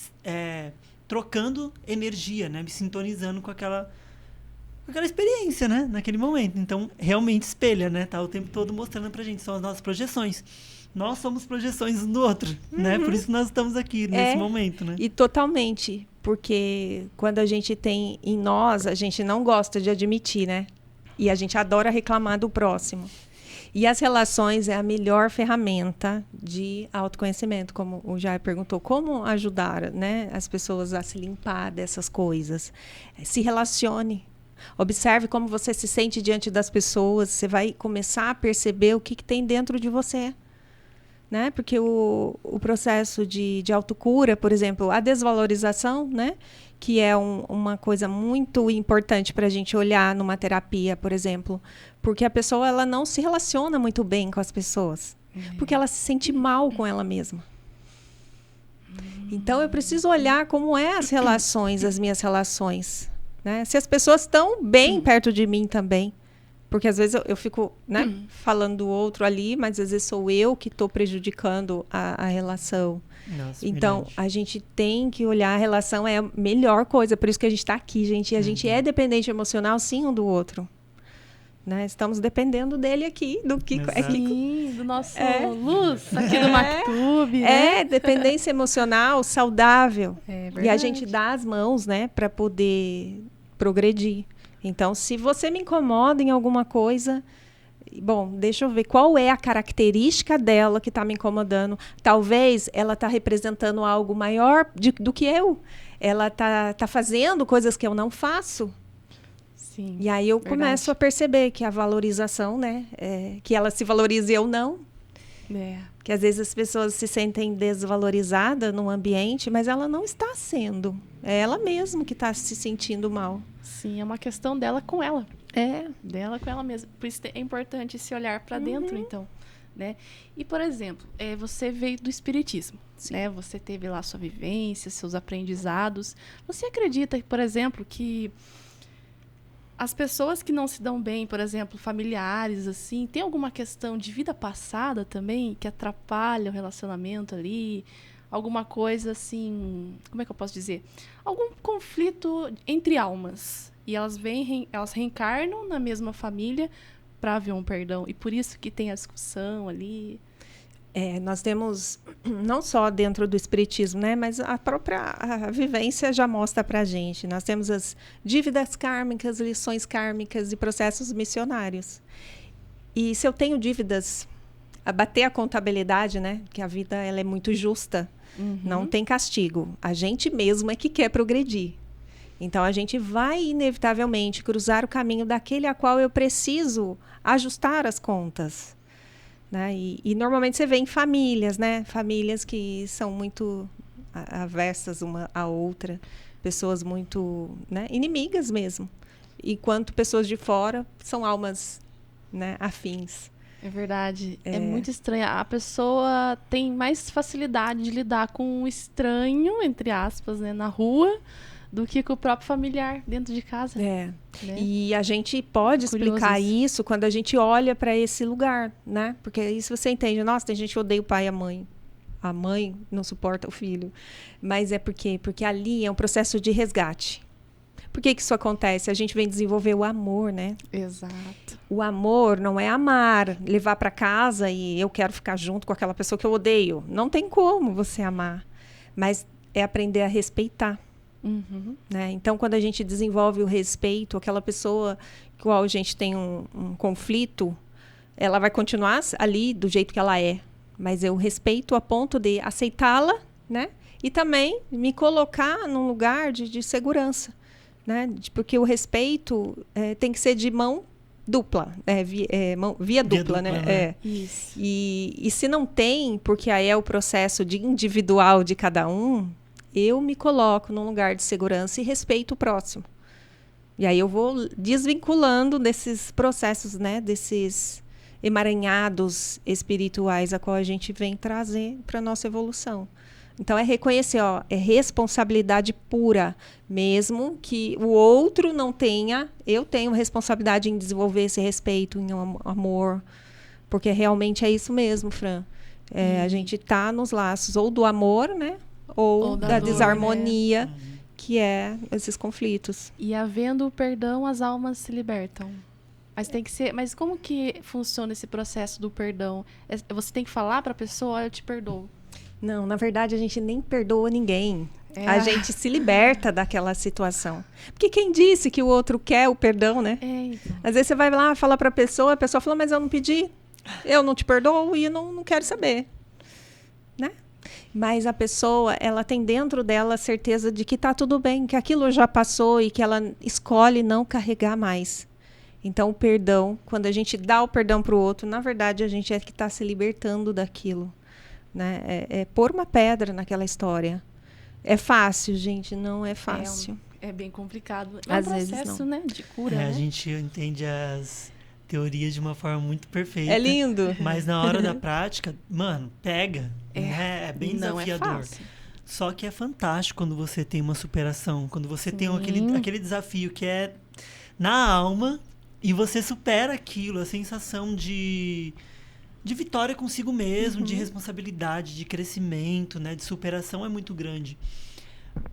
trocando energia, né? Me sintonizando com aquela experiência, né? Naquele momento. Então, realmente espelha, né? Tá o tempo todo mostrando pra gente. São as nossas projeções. Nós somos projeções um do outro, né? Por isso que nós estamos aqui nesse momento, né? E totalmente. Porque quando a gente tem em nós, a gente não gosta de admitir, né? E a gente adora reclamar do próximo. E as relações é a melhor ferramenta de autoconhecimento, como o Jair perguntou. Como ajudar, né, as pessoas a se limpar dessas coisas? Se relacione. Observe como você se sente diante das pessoas. Você vai começar a perceber o que tem dentro de você. Né? Porque o processo de autocura, por exemplo, a desvalorização, né? Que é uma coisa muito importante para a gente olhar numa terapia, por exemplo, porque a pessoa ela não se relaciona muito bem com as pessoas, porque ela se sente mal com ela mesma. Então, eu preciso olhar como é as relações, as minhas relações. Né? Se as pessoas estão bem perto de mim também. Porque às vezes eu fico, né, falando do outro ali, mas às vezes sou eu que estou prejudicando a relação. Nossa, Então, verdade. a gente tem que olhar a relação, é a melhor coisa. Por isso que a gente está aqui, gente. E a gente é dependente emocional, sim, um do outro. Né? Estamos dependendo dele aqui, do que... Sim, do nosso luz aqui do Mactube, né? Dependência emocional saudável. É E a verdade. gente dá as mãos, né, para poder progredir. Então, se você me incomoda em alguma coisa, bom, deixa eu ver qual é a característica dela que está me incomodando. Talvez ela está representando algo maior do que eu. Ela tá fazendo coisas que eu não faço. Sim, E aí eu verdade. começo a perceber que a valorização, né, que ela se valoriza e eu não. Que às vezes as pessoas se sentem desvalorizadas num ambiente, mas ela não está sendo. É ela mesma que está se sentindo mal. Sim, é uma questão dela com ela. É. Dela com ela mesma. Por isso é importante se olhar para dentro, então. Né? E, por exemplo, você veio do espiritismo. Né? Você teve lá sua vivência, seus aprendizados. Você acredita, por exemplo, que as pessoas que não se dão bem, por exemplo, familiares, assim, tem alguma questão de vida passada também que atrapalha o relacionamento ali? alguma coisa assim, como é que eu posso dizer? Algum conflito entre almas. E elas reencarnam na mesma família para haver um perdão. E por isso que tem a discussão ali. Nós temos, não só dentro do espiritismo, né, mas a vivência já mostra para a gente. Nós temos as dívidas kármicas, lições kármicas e processos missionários. E se eu tenho dívidas, bater a contabilidade, né, que a vida ela é muito justa, não tem castigo. A gente mesmo é que quer progredir. Então, a gente vai, inevitavelmente, cruzar o caminho daquele a qual eu preciso ajustar as contas. Né? E normalmente você vê em famílias, né? Famílias que são muito aversas uma à outra, pessoas muito, né, inimigas mesmo. Enquanto pessoas de fora são almas, né, afins. É verdade. É muito estranho. A pessoa tem mais facilidade de lidar com um estranho, entre aspas, né, na rua, do que com o próprio familiar dentro de casa. Né? E a gente pode explicar isso quando a gente olha para esse lugar, né? Porque aí se você entende, nossa, tem gente que odeia o pai e a mãe. A mãe não suporta o filho. Mas é porque ali é um processo de resgate. Por que isso acontece? A gente vem desenvolver o amor, né? Exato. O amor não é amar, levar para casa e eu quero ficar junto com aquela pessoa que eu odeio. Não tem como você amar. Mas é aprender a respeitar. Né? Então, quando a gente desenvolve o respeito, aquela pessoa com a qual a gente tem um conflito, ela vai continuar ali do jeito que ela é. Mas eu respeito a ponto de aceitá-la, né? E também me colocar num lugar de segurança. Né? Porque o respeito tem que ser de mão dupla, via dupla, né? Isso. E se não tem, porque aí é o processo de individual de cada um, eu me coloco num lugar de segurança e respeito o próximo. E aí eu vou desvinculando desses processos, né? Desses emaranhados espirituais a qual a gente vem trazer para a nossa evolução. Então, é reconhecer, é responsabilidade pura. Mesmo que o outro não tenha, eu tenho responsabilidade em desenvolver esse respeito, em amor. Porque realmente é isso mesmo, Fran. A gente está nos laços ou do amor, né? Ou da dor, desarmonia, né? Que é esses conflitos. E havendo o perdão, as almas se libertam. Mas tem que ser. Mas como que funciona esse processo do perdão? Você tem que falar para a pessoa, eu te perdoo. Não, na verdade, a gente nem perdoa ninguém. A gente se liberta daquela situação. Porque quem disse que o outro quer o perdão, né? Então. Às vezes você vai lá falar para a pessoa fala, mas eu não pedi, eu não te perdoo e não quero saber. Né? Mas a pessoa, ela tem dentro dela a certeza de que está tudo bem, que aquilo já passou e que ela escolhe não carregar mais. Então, o perdão, quando a gente dá o perdão para o outro, na verdade, a gente é que está se libertando daquilo. Né? É pôr uma pedra naquela história. É fácil, gente? Não é fácil. É bem complicado. Às um processo, né, de cura, né? A gente entende as teorias de uma forma muito perfeita. É lindo. Mas na hora da prática, mano, pega. Né? É bem desafiador. Não é fácil. Só que é fantástico quando você tem uma superação. Quando você tem aquele desafio que é na alma e você supera aquilo. A sensação de vitória consigo mesmo, de responsabilidade, de crescimento, né? De superação é muito grande.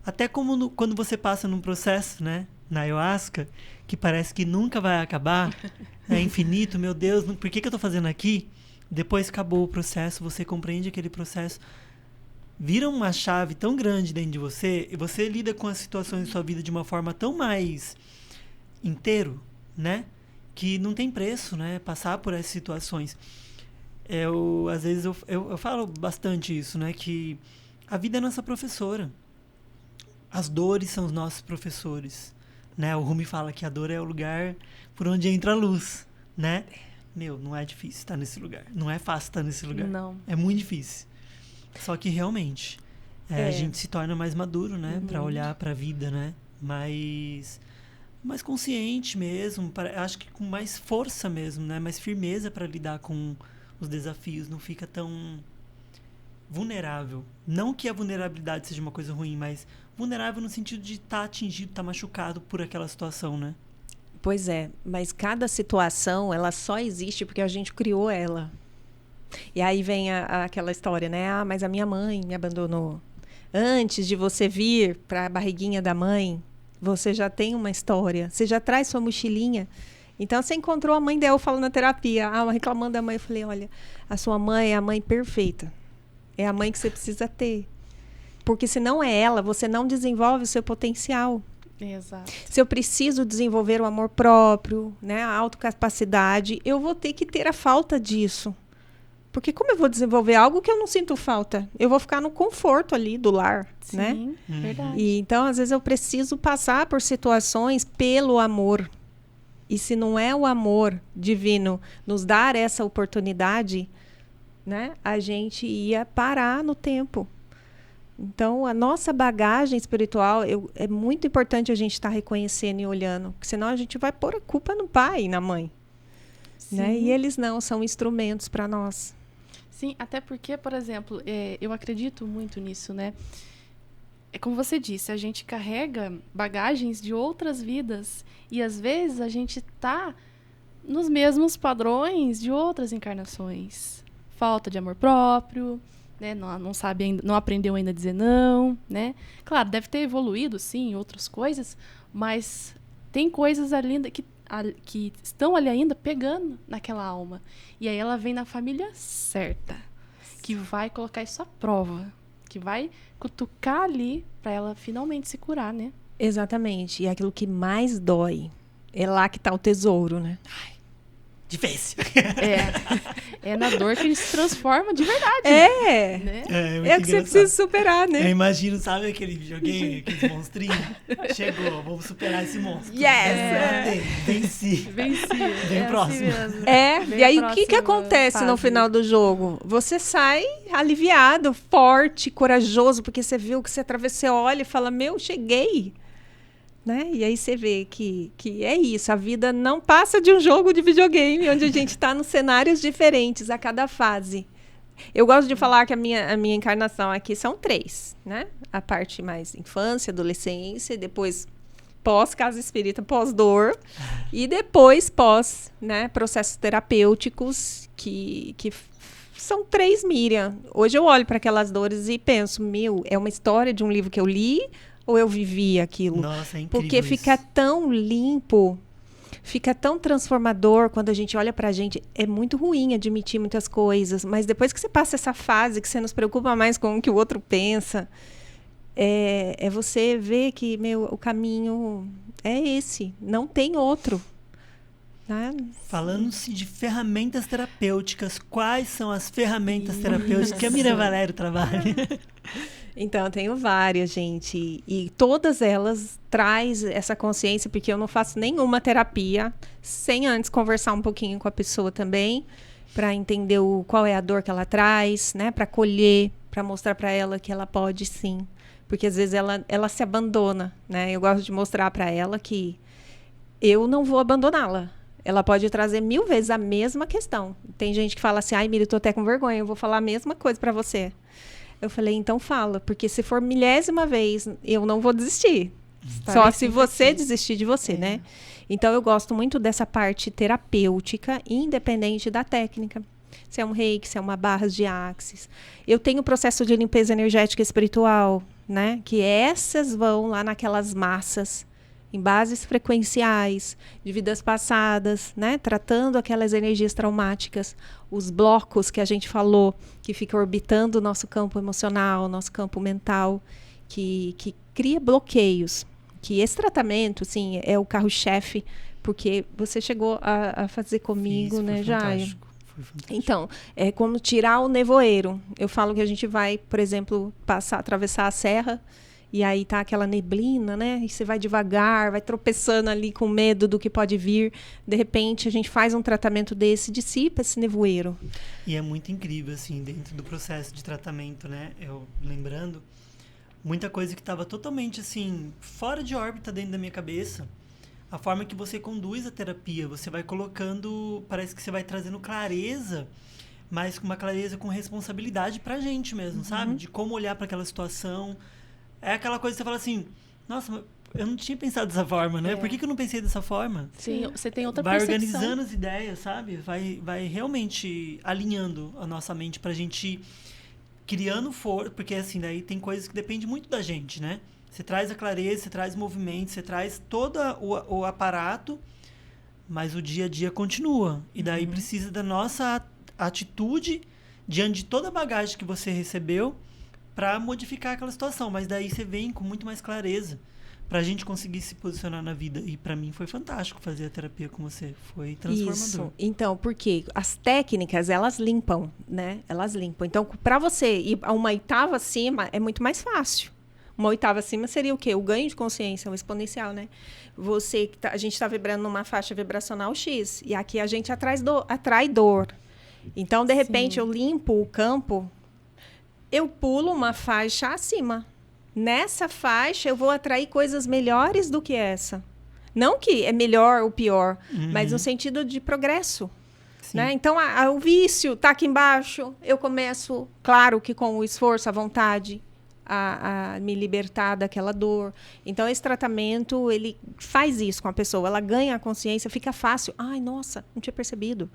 Até como quando você passa num processo, né? Na ayahuasca, que parece que nunca vai acabar, é infinito, meu Deus, por que eu tô fazendo aqui? Depois acabou o processo, você compreende aquele processo, vira uma chave tão grande dentro de você, e você lida com as situações da sua vida de uma forma tão mais inteiro, né? Que não tem preço, né? Passar por essas situações. Às vezes eu falo bastante isso, né? Que a vida é nossa professora. As dores são os nossos professores, né? O Rumi fala que a dor é o lugar por onde entra a luz, né? Não é difícil estar nesse lugar. Não é fácil estar nesse lugar. Não. É muito difícil. Só que realmente a gente se torna mais maduro, né? Para olhar para a vida, né? Mais consciente mesmo. Acho que com mais força mesmo, né? Mais firmeza para lidar com os desafios, não fica tão vulnerável. Não que a vulnerabilidade seja uma coisa ruim, mas vulnerável no sentido de estar atingido, estar machucado por aquela situação, né? Pois é, mas cada situação, ela só existe porque a gente criou ela. E aí vem aquela história, né? Ah, mas a minha mãe me abandonou. Antes de você vir para a barriguinha da mãe, você já tem uma história. Você já traz sua mochilinha. Então, você encontrou a mãe dela, eu falo na terapia. Reclamando da mãe. Eu falei, olha, a sua mãe é a mãe perfeita. É a mãe que você precisa ter. Porque se não é ela, você não desenvolve o seu potencial. Exato. Se eu preciso desenvolver o amor próprio, né, a autocapacidade, eu vou ter que ter a falta disso. Porque como eu vou desenvolver algo que eu não sinto falta? Eu vou ficar no conforto ali do lar, Sim, né? verdade. E, então, às vezes, eu preciso passar por situações pelo amor. E se não é o amor divino nos dar essa oportunidade, né, a gente ia parar no tempo. Então, a nossa bagagem espiritual, é muito importante a gente estar reconhecendo e olhando, porque senão a gente vai pôr a culpa no pai e na mãe. Né? E eles não, são instrumentos para nós. Sim, até porque, por exemplo, eu acredito muito nisso, né? É como você disse, a gente carrega bagagens de outras vidas e às vezes a gente tá nos mesmos padrões de outras encarnações. Falta de amor próprio, né? Não sabe ainda, não aprendeu ainda a dizer não, né? Claro, deve ter evoluído, sim, em outras coisas, mas tem coisas ali que estão ali ainda pegando naquela alma. E aí ela vem na família certa, que vai colocar isso à prova, que vai cutucar ali para ela finalmente se curar, né? Exatamente. E aquilo que mais dói, é lá que tá o tesouro, né? Difícil. É na dor que ele se transforma de verdade. Né? É o que você precisa superar, né? Eu imagino, sabe aquele videogame, aqueles monstrinhos? Chegou, vamos superar esse monstro. Yes! Venci. Vem próximo. Assim e aí o que acontece no final do jogo? Você sai aliviado, forte, corajoso, porque você viu que você atravessou, você olha e fala, cheguei. Né? E aí você vê que é isso, a vida não passa de um jogo de videogame, onde a gente está nos cenários diferentes a cada fase. Eu gosto de falar que a minha encarnação aqui são 3, né? A parte mais infância, adolescência, depois pós-casa espírita, pós-dor, e depois pós, né, processos terapêuticos, que são 3 Miriam. Hoje eu olho para aquelas dores e penso, é uma história de um livro que eu li, ou eu vivi aquilo? Nossa, é incrível. Porque fica tão limpo, fica tão transformador quando a gente olha pra gente. É muito ruim admitir muitas coisas, mas depois que você passa essa fase, que você não se preocupa mais com o que o outro pensa, é você ver que, o caminho é esse, não tem outro. Né? Falando-se de ferramentas terapêuticas, quais são as ferramentas terapêuticas que a Miriam Valério trabalha? Então, eu tenho várias, gente. E todas elas traz essa consciência, porque eu não faço nenhuma terapia sem antes conversar um pouquinho com a pessoa também, para entender qual é a dor que ela traz, né? Para acolher, para mostrar para ela que ela pode sim. Porque às vezes ela se abandona, né? Eu gosto de mostrar para ela que eu não vou abandoná-la. Ela pode trazer 1000 vezes a mesma questão. Tem gente que fala assim, Miriam, eu tô até com vergonha, eu vou falar a mesma coisa para você. Eu falei, então fala, porque se for 1000ª vez, eu não vou desistir. Só se você desistir de você, né? Então, eu gosto muito dessa parte terapêutica, independente da técnica. Se é um reiki, se é uma barras de axis. Eu tenho o processo de limpeza energética espiritual, né? Que essas vão lá naquelas massas, em bases frequenciais, de vidas passadas, né? Tratando aquelas energias traumáticas, os blocos que a gente falou, que fica orbitando o nosso campo emocional, nosso campo mental, que cria bloqueios. Que esse tratamento, assim, é o carro-chefe, porque você chegou a fazer comigo, né, Jair? Foi fantástico. Então, é como tirar o nevoeiro. Eu falo que a gente vai, por exemplo, atravessar a serra, e aí tá aquela neblina, né? E você vai devagar, vai tropeçando ali com medo do que pode vir. De repente, a gente faz um tratamento desse, dissipa esse nevoeiro. E é muito incrível, assim, dentro do processo de tratamento, né? Eu lembrando, muita coisa que estava totalmente, assim, fora de órbita dentro da minha cabeça. A forma que você conduz a terapia, você vai colocando, parece que você vai trazendo clareza, mas uma clareza com responsabilidade pra gente mesmo, sabe? De como olhar para aquela situação. É aquela coisa que você fala assim, nossa, eu não tinha pensado dessa forma, né? É. Por que eu não pensei dessa forma? Sim, você tem outra Vai percepção. organizando as ideias, sabe? Vai realmente alinhando a nossa mente pra gente criando força, porque assim, daí tem coisas que dependem muito da gente, né? Você traz a clareza, você traz movimento, você traz todo o aparato, mas o dia a dia continua. E daí precisa da nossa atitude diante de toda a bagagem que você recebeu para modificar aquela situação. Mas daí você vem com muito mais clareza pra gente conseguir se posicionar na vida. E pra mim foi fantástico fazer a terapia com você. Foi transformador. Isso. Então, porque as técnicas, elas limpam, né? Elas limpam. Então, para você ir a uma oitava acima, é muito mais fácil. Uma oitava acima seria o quê? O ganho de consciência, o exponencial, né? A gente está vibrando numa faixa vibracional X. E aqui a gente atrai dor. Então, de repente, eu limpo o campo, eu pulo uma faixa acima. Nessa faixa, eu vou atrair coisas melhores do que essa. Não que é melhor ou pior, mas no sentido de progresso. Né? Então, o vício está aqui embaixo. Eu começo, claro que com o esforço, a vontade, a me libertar daquela dor. Então, esse tratamento, ele faz isso com a pessoa. Ela ganha a consciência, fica fácil. Ai, nossa, não tinha percebido.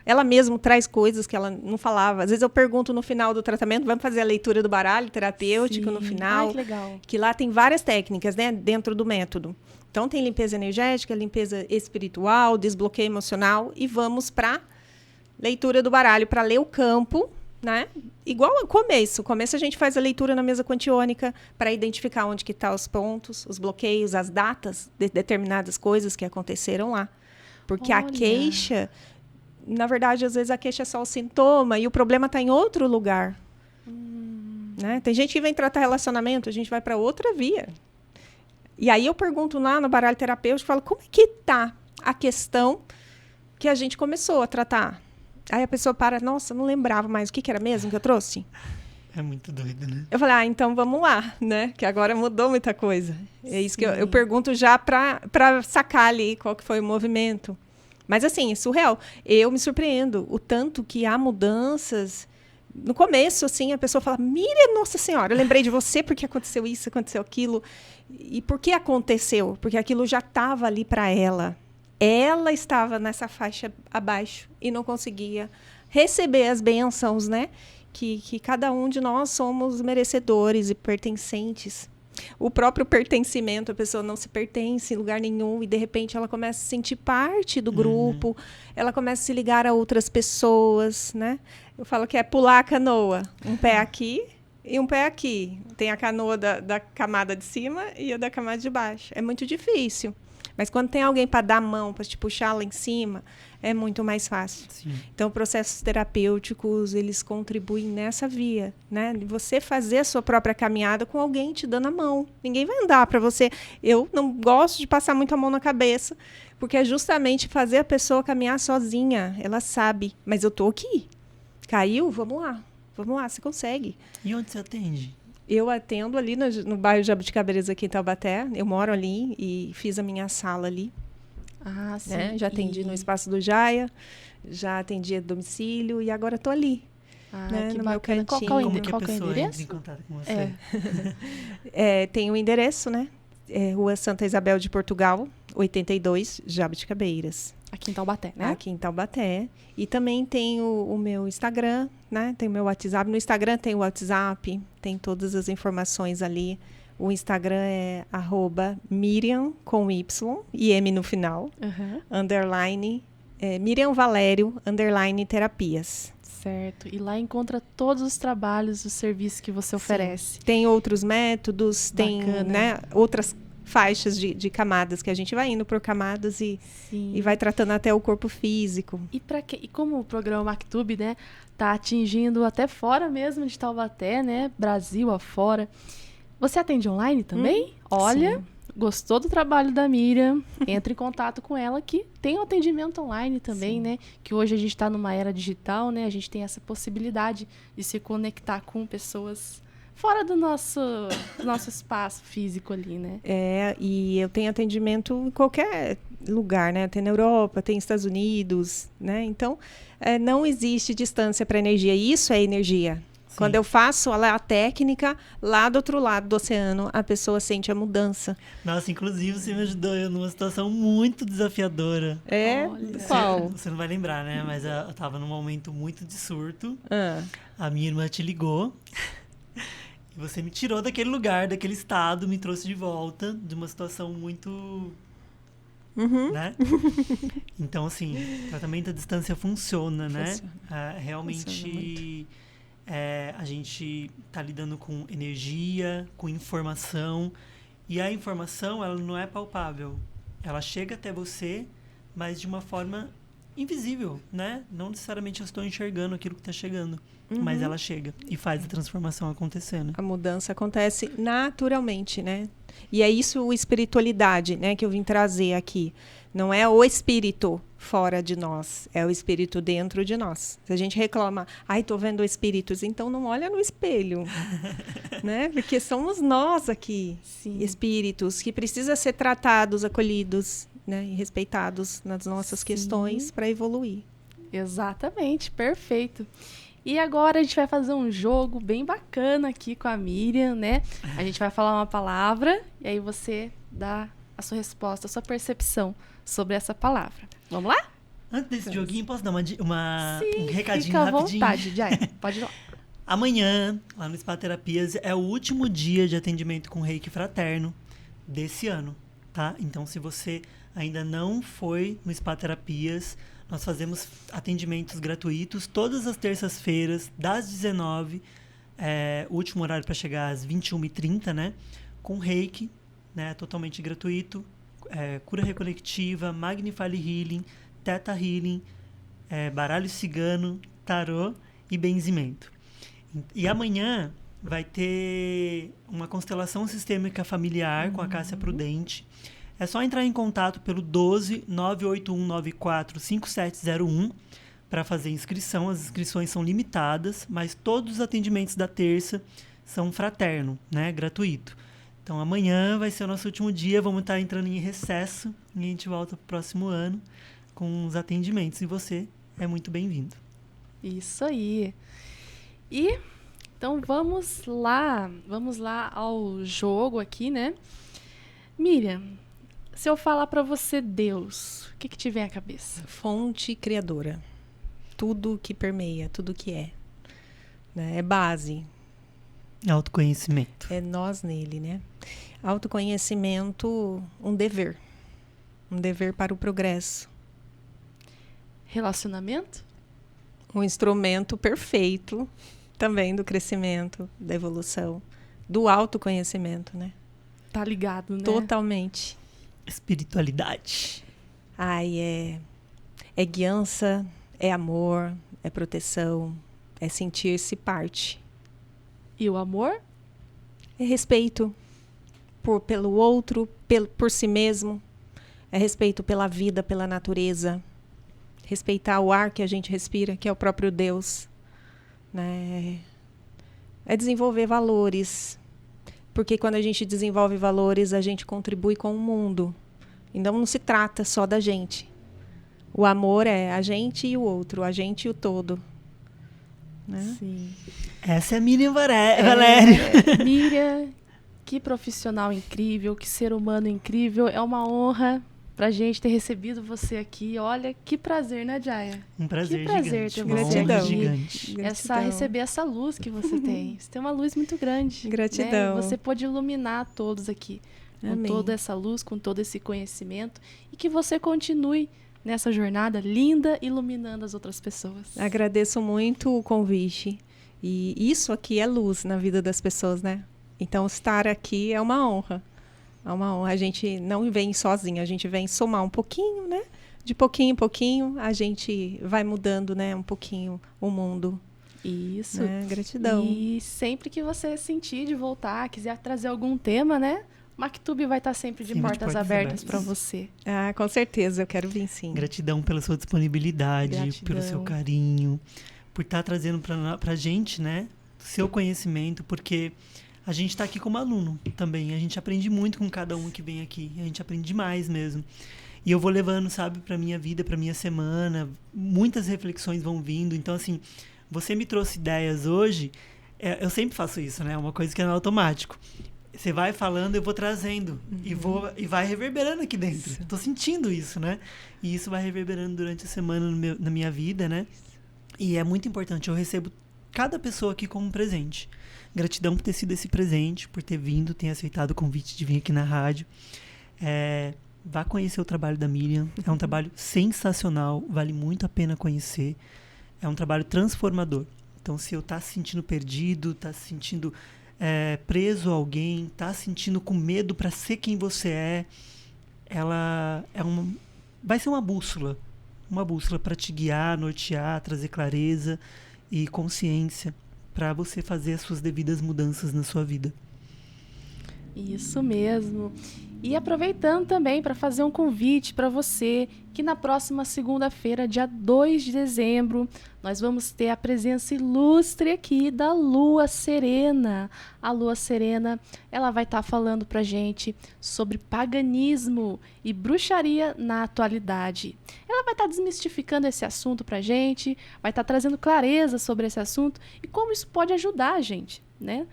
Ela mesma traz coisas que ela não falava. Às vezes eu pergunto no final do tratamento, vamos fazer a leitura do baralho terapêutico no final. Ai, que legal. Que lá tem várias técnicas, né, dentro do método. Então, tem limpeza energética, limpeza espiritual, desbloqueio emocional. E vamos para leitura do baralho, para ler o campo, né? Igual ao começo. No começo a gente faz a leitura na mesa quantiônica para identificar onde que estão os pontos, os bloqueios, as datas de determinadas coisas que aconteceram lá. Porque a queixa... Na verdade, às vezes a queixa é só o sintoma e o problema está em outro lugar. Né? Tem gente que vem tratar relacionamento, a gente vai para outra via. E aí eu pergunto lá no baralho terapêutico, falo, como é que está a questão que a gente começou a tratar? Aí a pessoa para, nossa, não lembrava mais o que era mesmo que eu trouxe. É muito doido, né? Eu falei, então vamos lá, né? Que agora mudou muita coisa. É isso que eu pergunto já para sacar ali qual que foi o movimento. Mas, assim, é surreal. Eu me surpreendo o tanto que há mudanças. No começo, assim, a pessoa fala, Miriam, nossa senhora, eu lembrei de você porque aconteceu isso, aconteceu aquilo. E por que aconteceu? Porque aquilo já estava ali para ela. Ela estava nessa faixa abaixo e não conseguia receber as bênçãos, né? Que cada um de nós somos merecedores e pertencentes. O próprio pertencimento, a pessoa não se pertence em lugar nenhum e, de repente, ela começa a se sentir parte do grupo, ela começa a se ligar a outras pessoas, né? Eu falo que é pular a canoa, um pé aqui e um pé aqui. Tem a canoa da camada de cima e a da camada de baixo. É muito difícil. Mas quando tem alguém para dar a mão, para te puxar lá em cima, é muito mais fácil. Sim. Então, processos terapêuticos, eles contribuem nessa via, né? De você fazer a sua própria caminhada com alguém te dando a mão. Ninguém vai andar para você. Eu não gosto de passar muito a mão na cabeça, porque é justamente fazer a pessoa caminhar sozinha. Ela sabe, mas eu tô aqui. Caiu? Vamos lá, você consegue. E onde você atende? Eu atendo ali no bairro Jabuticabeiras, aqui em Taubaté. Eu moro ali e fiz a minha sala ali. Ah, sim. Né? Já atendi no Espaço do Jaia, já atendi a domicílio e agora estou ali. Ah, né, que no meu bacana. Qual cantinho. Como que a que é o pessoa entra em endereço? contato com você? Tem o endereço, né? Rua Santa Isabel de Portugal, 82, Jabuticabeiras. Aqui em Taubaté, né? Aqui em Taubaté. E também tem o meu Instagram, né? Tem o meu WhatsApp. No Instagram tem o WhatsApp, tem todas as informações ali. O Instagram é @Miriam com Y e M no final, _ Miriam Valério, _ terapias. Certo. E lá encontra todos os trabalhos, os serviços que você oferece. Tem outros métodos, tem, né, outras faixas de camadas que a gente vai indo por camadas e vai tratando até o corpo físico. E como o programa Mactube, né, tá atingindo até fora mesmo de Taubaté, né, Brasil afora. Você atende online também? Olha, gostou do trabalho da Miriam? Entre em contato com ela, que tem um atendimento online também, né? Que hoje a gente está numa era digital, né? A gente tem essa possibilidade de se conectar com pessoas fora do nosso espaço físico ali, né? E eu tenho atendimento em qualquer lugar, né? Tem na Europa, tem nos Estados Unidos, né? Então, não existe distância para energia. Isso é energia. Quando eu faço a técnica, lá do outro lado do oceano, a pessoa sente a mudança. Nossa, inclusive você me ajudou eu numa situação muito desafiadora. Olha. Qual? Você não vai lembrar, né? Mas eu tava num momento muito de surto. Ah. A minha irmã te ligou. E você me tirou daquele lugar, daquele estado, me trouxe de volta de uma situação muito... né? Então, assim, tratamento à distância funciona, né? Funciona. Realmente, a gente tá lidando com energia, com informação. E a informação, ela não é palpável. Ela chega até você, mas de uma forma invisível, né? Não necessariamente eu estou enxergando aquilo que está chegando. Mas ela chega e faz a transformação acontecendo. A mudança acontece naturalmente, né? E é isso, a espiritualidade, né, que eu vim trazer aqui. Não é o espírito fora de nós, é o espírito dentro de nós. Se a gente reclama, ai, tô vendo espíritos, então não olha no espelho, né? Porque somos nós aqui, Sim. espíritos, que precisam ser tratados, acolhidos, né, e respeitados nas nossas questões para evoluir. Exatamente, perfeito. E agora a gente vai fazer um jogo bem bacana aqui com a Miriam, né? A gente vai falar uma palavra e aí você dá a sua resposta, a sua percepção sobre essa palavra. Vamos lá? Antes desse joguinho, posso dar um recadinho Fica à rapidinho? vontade, Jaya. Pode ir lá. Amanhã, lá no Spa Terapias, é o último dia de atendimento com Reiki Fraterno desse ano, tá? Então, se você ainda não foi no Spa Terapias, nós fazemos atendimentos gratuitos todas as terças-feiras, das 19h, o último horário para chegar às 21h30, né? Com Reiki, né? Totalmente gratuito, cura reconectiva, Magnify Healing, Theta Healing, baralho cigano, tarô e benzimento. E amanhã vai ter uma constelação sistêmica familiar com a Cássia Prudente. É só entrar em contato pelo 12 981 94 5701 para fazer inscrição. As inscrições são limitadas, mas todos os atendimentos da terça são fraterno, né? Gratuito. Então amanhã vai ser o nosso último dia, vamos estar entrando em recesso e a gente volta para o próximo ano com os atendimentos. E você é muito bem-vindo. Isso aí. E então vamos lá ao jogo aqui, né? Miriam, se eu falar para você Deus, o que te vem à cabeça? Fonte criadora. Tudo que permeia, tudo que é. Né? É base. Autoconhecimento. É nós nele, né? Autoconhecimento, um dever. Um dever para o progresso. Relacionamento? Um instrumento perfeito também do crescimento, da evolução, do autoconhecimento, né? Tá ligado, né? Totalmente. Espiritualidade. Ai, é guiança, é amor, é proteção, é sentir-se parte. E o amor? É respeito pelo outro, por si mesmo. É respeito pela vida, pela natureza. Respeitar o ar que a gente respira, que é o próprio Deus. Né? É desenvolver valores. Porque quando a gente desenvolve valores, a gente contribui com o mundo. Então não se trata só da gente. O amor é a gente e o outro, a gente e o todo. Né? Sim. Essa é a Miriam Valério. Miriam, que profissional incrível, que ser humano incrível. É uma honra pra gente ter recebido você aqui. Olha, que prazer, né, Jaya? Um prazer, que prazer gigante. ter Uma você honra Gratidão. gigante. Receber essa luz que você tem. Você tem uma luz muito grande. Gratidão. Né? Você pode iluminar todos aqui. Com Amém. toda essa luz, com todo esse conhecimento. E que você continue nessa jornada linda, iluminando as outras pessoas. Agradeço muito o convite. E isso aqui é luz na vida das pessoas, né? Então, estar aqui é uma honra. É uma honra. A gente não vem sozinho, a gente vem somar um pouquinho, né? De pouquinho em pouquinho, a gente vai mudando, né? Um pouquinho o mundo. Isso. Né? Gratidão. E sempre que você sentir de voltar, quiser trazer algum tema, né? Mactube vai estar sempre de portas abertas para você. Ah, com certeza, eu quero vir sim. Gratidão pela sua disponibilidade, Gratidão. pelo seu carinho, por estar trazendo pra gente, né? Seu conhecimento, porque a gente está aqui como aluno também. A gente aprende muito com cada um que vem aqui. A gente aprende demais mesmo. E eu vou levando, sabe, pra minha vida, pra minha semana. Muitas reflexões vão vindo. Então, assim, você me trouxe ideias hoje. Eu sempre faço isso, né? É uma coisa que é no automático. Você vai falando, eu vou trazendo. E vai reverberando aqui dentro. Isso. Tô sentindo isso, né? E isso vai reverberando durante a semana na minha vida, né? E é muito importante. Eu recebo cada pessoa aqui como um presente. Gratidão por ter sido esse presente, por ter vindo, ter aceitado o convite de vir aqui na rádio. Vá conhecer o trabalho da Miriam. É um trabalho sensacional. Vale muito a pena conhecer. É um trabalho transformador. Então, se eu tá se sentindo perdido, tá se sentindo preso a alguém, tá se sentindo com medo para ser quem você é, ela vai ser uma bússola para te guiar, nortear, trazer clareza e consciência para você fazer as suas devidas mudanças na sua vida. Isso mesmo. E aproveitando também para fazer um convite para você, que na próxima segunda-feira, dia 2 de dezembro, nós vamos ter a presença ilustre aqui da Lua Serena. A Lua Serena, ela vai estar falando para a gente sobre paganismo e bruxaria na atualidade. Ela vai estar desmistificando esse assunto para a gente, vai estar trazendo clareza sobre esse assunto e como isso pode ajudar a gente, né?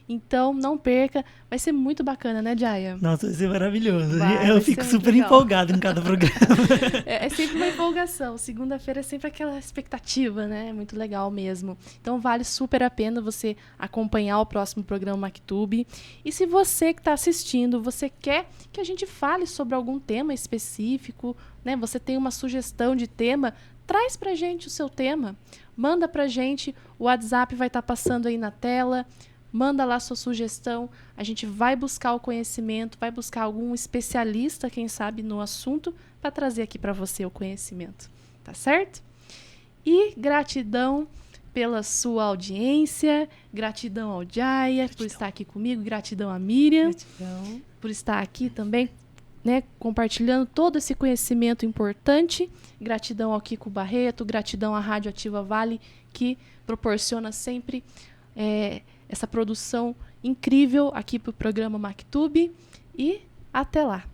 Então, não perca. Vai ser muito bacana, né, Jaya? Nossa, vai ser maravilhoso. Vai Eu fico super empolgado em cada programa. É sempre uma empolgação. Segunda-feira é sempre aquela expectativa, né? É muito legal mesmo. Então, vale super a pena você acompanhar o próximo programa MacTube. E se você que está assistindo, você quer que a gente fale sobre algum tema específico, né? Você tem uma sugestão de tema, traz pra gente o seu tema. Manda pra gente. O WhatsApp vai estar passando aí na tela. Manda lá sua sugestão, a gente vai buscar o conhecimento, vai buscar algum especialista, quem sabe, no assunto, para trazer aqui para você o conhecimento, tá certo? E gratidão pela sua audiência, gratidão ao Jaya por estar aqui comigo, gratidão a Miriam por estar aqui também, né, compartilhando todo esse conhecimento importante, gratidão ao Kiko Barreto, gratidão à Rádio Ativa Vale, que proporciona sempre essa produção incrível aqui para o programa MacTube. E até lá!